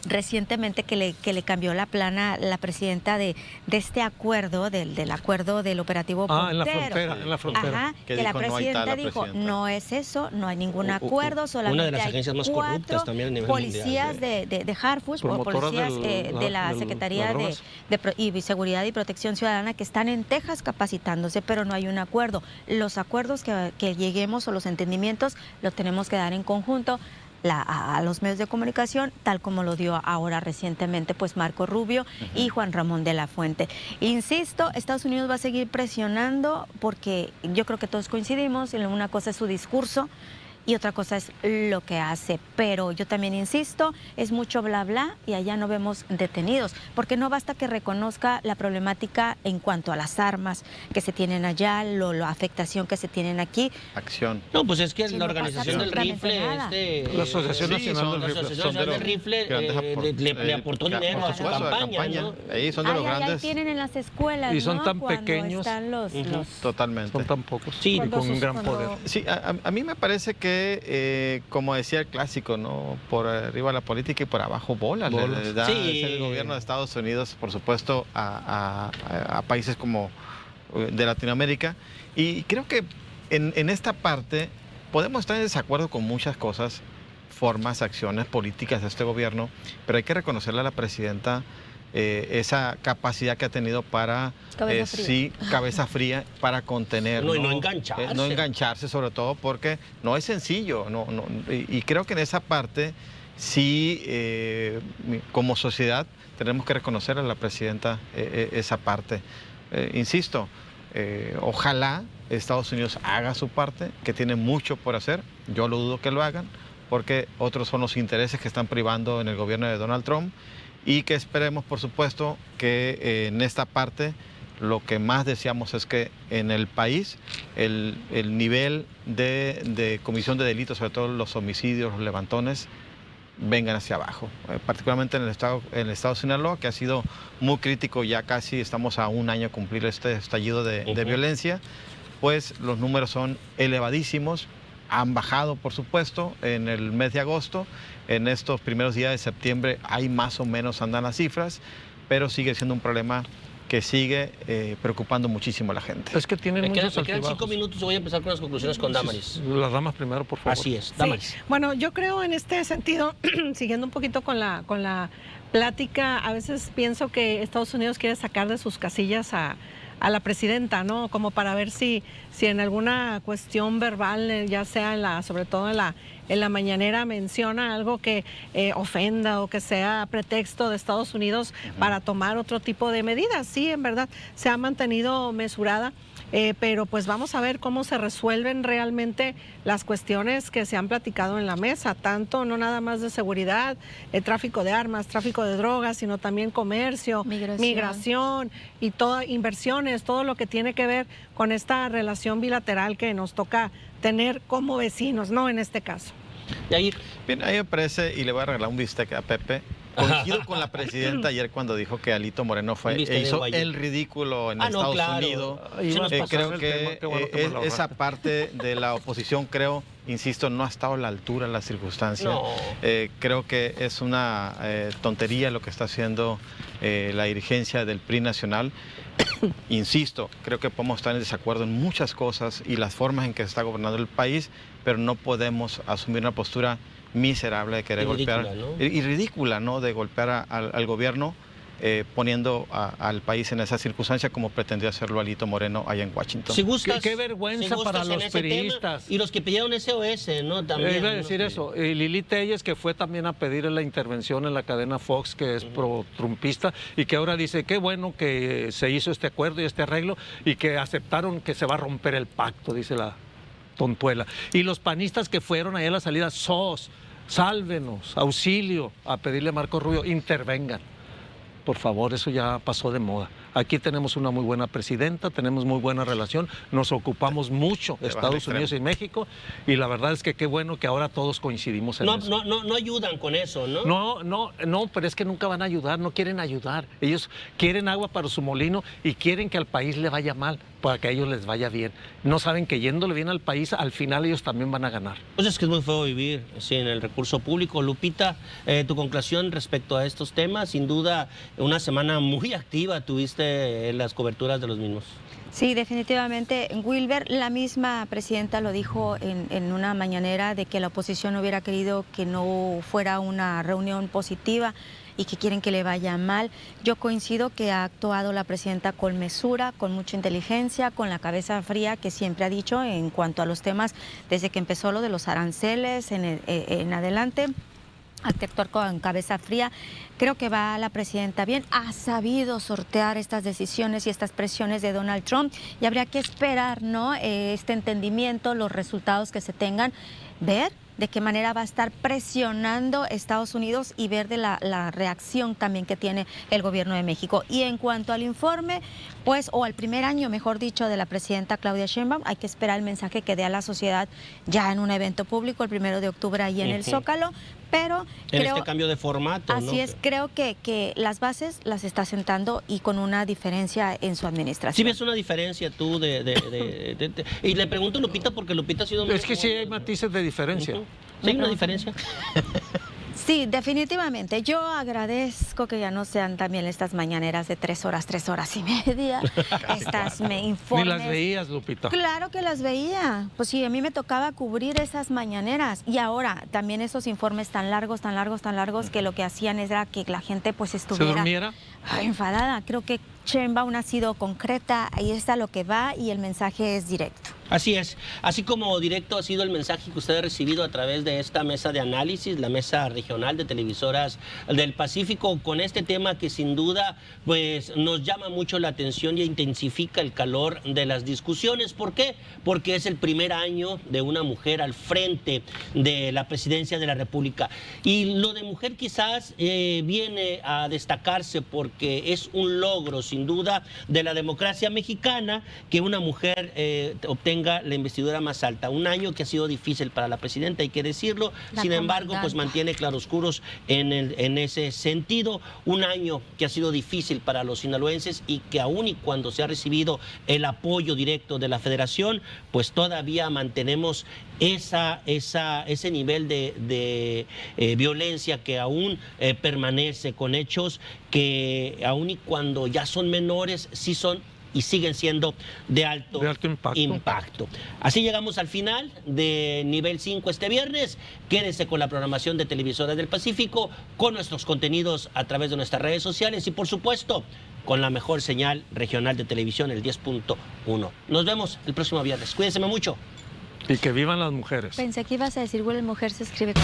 recientemente, que le cambió la plana la presidenta de este acuerdo, del acuerdo del operativo Puntero. En la frontera. Ajá, que la presidenta dijo, no es eso, no hay ningún acuerdo, solamente una de las agencias más corruptas también a nivel policías mundial, de Harfuch, o policías de la Secretaría de Seguridad y Protección Ciudadana, que están en Texas capacitándose, pero no hay un acuerdo. Los acuerdos que lleguemos o los entendimientos los tenemos que dar en conjunto a los medios de comunicación, tal como lo dio ahora recientemente pues Marco Rubio y Juan Ramón de la Fuente. Insisto, Estados Unidos va a seguir presionando, porque yo creo que todos coincidimos en una cosa es su discurso y otra cosa es lo que hace, pero yo también insisto, es mucho bla bla y allá no vemos detenidos, porque no basta que reconozca la problemática en cuanto a las armas que se tienen allá, la afectación que se tienen aquí. Acción. No, pues es que la organización del rifle, la Asociación Nacional del Rifle le aportó dinero a su campaña, ¿no? Ahí son de los grandes. Ahí tienen en las escuelas, y son tan cuando pequeños. Están Totalmente. Son tan pocos. Sí, y con un gran poder. Sí, a mí me parece que como decía el clásico, ¿no? Por arriba la política y por abajo bolas. Le da el gobierno de Estados Unidos, por supuesto, a países como de Latinoamérica. Y creo que en esta parte podemos estar en desacuerdo con muchas cosas, formas, acciones políticas de este gobierno, pero hay que reconocerle a la presidenta esa capacidad que ha tenido para cabeza fría para contener, y no engancharse. No engancharse, sobre todo porque no es sencillo, y creo que en esa parte sí, como sociedad tenemos que reconocer a la presidenta esa parte. Insisto, ojalá Estados Unidos haga su parte, que tiene mucho por hacer. Yo lo dudo que lo hagan, porque otros son los intereses que están privando en el gobierno de Donald Trump, y que esperemos, por supuesto, que en esta parte lo que más deseamos es que en el país el nivel de comisión de delitos, sobre todo los homicidios, los levantones, vengan hacia abajo, particularmente en el estado de Sinaloa, que ha sido muy crítico. Ya casi estamos a un año de cumplir este estallido de violencia, pues los números son elevadísimos. Han bajado, por supuesto, en el mes de agosto. En estos primeros días de septiembre hay más o menos, andan las cifras, pero sigue siendo un problema que sigue preocupando muchísimo a la gente. Es que tienen me quedan 5 minutos y voy a empezar con las conclusiones con Damaris. Las damas primero, por favor. Así es, Damaris. Sí. Bueno, yo creo en este sentido, siguiendo un poquito con la plática, a veces pienso que Estados Unidos quiere sacar de sus casillas a la presidenta, ¿no? Como para ver si en alguna cuestión verbal, ya sea sobre todo en la mañanera, menciona algo que ofenda o que sea pretexto de Estados Unidos para tomar otro tipo de medidas. Sí, en verdad, se ha mantenido mesurada. Pero pues vamos a ver cómo se resuelven realmente las cuestiones que se han platicado en la mesa, tanto no nada más de seguridad, tráfico de armas, tráfico de drogas, sino también comercio, migración y inversiones, todo lo que tiene que ver con esta relación bilateral que nos toca tener como vecinos, ¿no? En este caso. Yair. Bien, ahí me parece, y le voy a regalar un bistec a Pepe. Coincido con la presidenta ayer cuando dijo que Alito Moreno hizo el ridículo en Estados Unidos. Creo que esa parte de la oposición, insisto, no ha estado a la altura de la circunstancia. No. Creo que es una tontería lo que está haciendo la dirigencia del PRI nacional. Insisto, creo que podemos estar en desacuerdo en muchas cosas y las formas en que se está gobernando el país, pero no podemos asumir una postura miserable de querer golpear, ¿no? Y ridícula, ¿no? De golpear al gobierno, poniendo al país en esa circunstancia como pretendía hacerlo Alito Moreno allá en Washington. Si gustas, qué vergüenza para los periodistas. Y los que pidieron SOS, ¿no? También. Iba a decir eso. Lili Telles, que fue también a pedir la intervención en la cadena Fox, que es pro-trumpista, y que ahora dice, qué bueno que se hizo este acuerdo y este arreglo, y que aceptaron que se va a romper el pacto, dice la tontuela. Y los panistas que fueron allá a la salida, sálvenos, auxilio, a pedirle a Marco Rubio, intervengan. Por favor, eso ya pasó de moda. Aquí tenemos una muy buena presidenta, tenemos muy buena relación, nos ocupamos mucho Estados Unidos y México, y la verdad es que qué bueno que ahora todos coincidimos en eso. No ayudan con eso, ¿no? No, pero es que nunca van a ayudar, no quieren ayudar. Ellos quieren agua para su molino y quieren que al país le vaya mal, para que a ellos les vaya bien. No saben que yéndole bien al país, al final ellos también van a ganar. Pues es que es muy feo vivir en el recurso público. Lupita, tu conclusión respecto a estos temas, sin duda una semana muy activa tuviste en las coberturas de los mismos. Sí, definitivamente, Wilber, la misma presidenta lo dijo en una mañanera de que la oposición hubiera querido que no fuera una reunión positiva y que quieren que le vaya mal. Yo coincido que ha actuado la presidenta con mesura, con mucha inteligencia, con la cabeza fría que siempre ha dicho en cuanto a los temas desde que empezó lo de los aranceles en adelante. Actuar con cabeza fría. Creo que va la presidenta bien, ha sabido sortear estas decisiones y estas presiones de Donald Trump, y habría que esperar, ¿no? Este entendimiento, los resultados que se tengan, ver de qué manera va a estar presionando Estados Unidos y ver de la reacción también que tiene el gobierno de México. Y en cuanto al informe, pues, o al primer año, mejor dicho, de la presidenta Claudia Sheinbaum, hay que esperar el mensaje que dé a la sociedad ya en un evento público el 1 de octubre ahí en el Zócalo, pero este cambio de formato, así ¿no? es, creo que las bases las está sentando y con una diferencia en su administración. ¿Sí ves una diferencia tú y le pregunto a Lupita porque Lupita ha sido... Es que sí hay matices de diferencia. ¿Sí hay una diferencia? Sí, definitivamente. Yo agradezco que ya no sean también estas mañaneras de 3 horas y media. Estas informes. Ni las veías, Lupita. Claro que las veía. Pues sí, a mí me tocaba cubrir esas mañaneras. Y ahora también esos informes tan largos, que lo que hacían era que la gente pues estuviera... ¿Se durmiera? Enfadada. Creo que Sheinbaum ha sido concreta, ahí está lo que va y el mensaje es directo. Así es, así como directo ha sido el mensaje que usted ha recibido a través de esta mesa de análisis, la mesa regional de televisoras del Pacífico, con este tema que sin duda pues nos llama mucho la atención y intensifica el calor de las discusiones. ¿Por qué? Porque es el primer año de una mujer al frente de la presidencia de la República. Y lo de mujer quizás viene a destacarse porque es un logro sin duda de la democracia mexicana que una mujer obtenga la investidura más alta. Un año que ha sido difícil para la presidenta, hay que decirlo. Sin embargo, pues mantiene claroscuros en ese sentido. Un año que ha sido difícil para los sinaloenses y que aún y cuando se ha recibido el apoyo directo de la federación, pues todavía mantenemos ese nivel de violencia que aún permanece, con hechos que aún y cuando ya son menores, sí son y siguen siendo de alto impacto. Así llegamos al final de Nivel 5 este viernes. Quédese con la programación de Televisoras del Pacífico, con nuestros contenidos a través de nuestras redes sociales y, por supuesto, con la mejor señal regional de televisión, el 10.1. Nos vemos el próximo viernes. Cuídense mucho. Y que vivan las mujeres. Pensé que ibas a decir, güey, mujer se escribe con...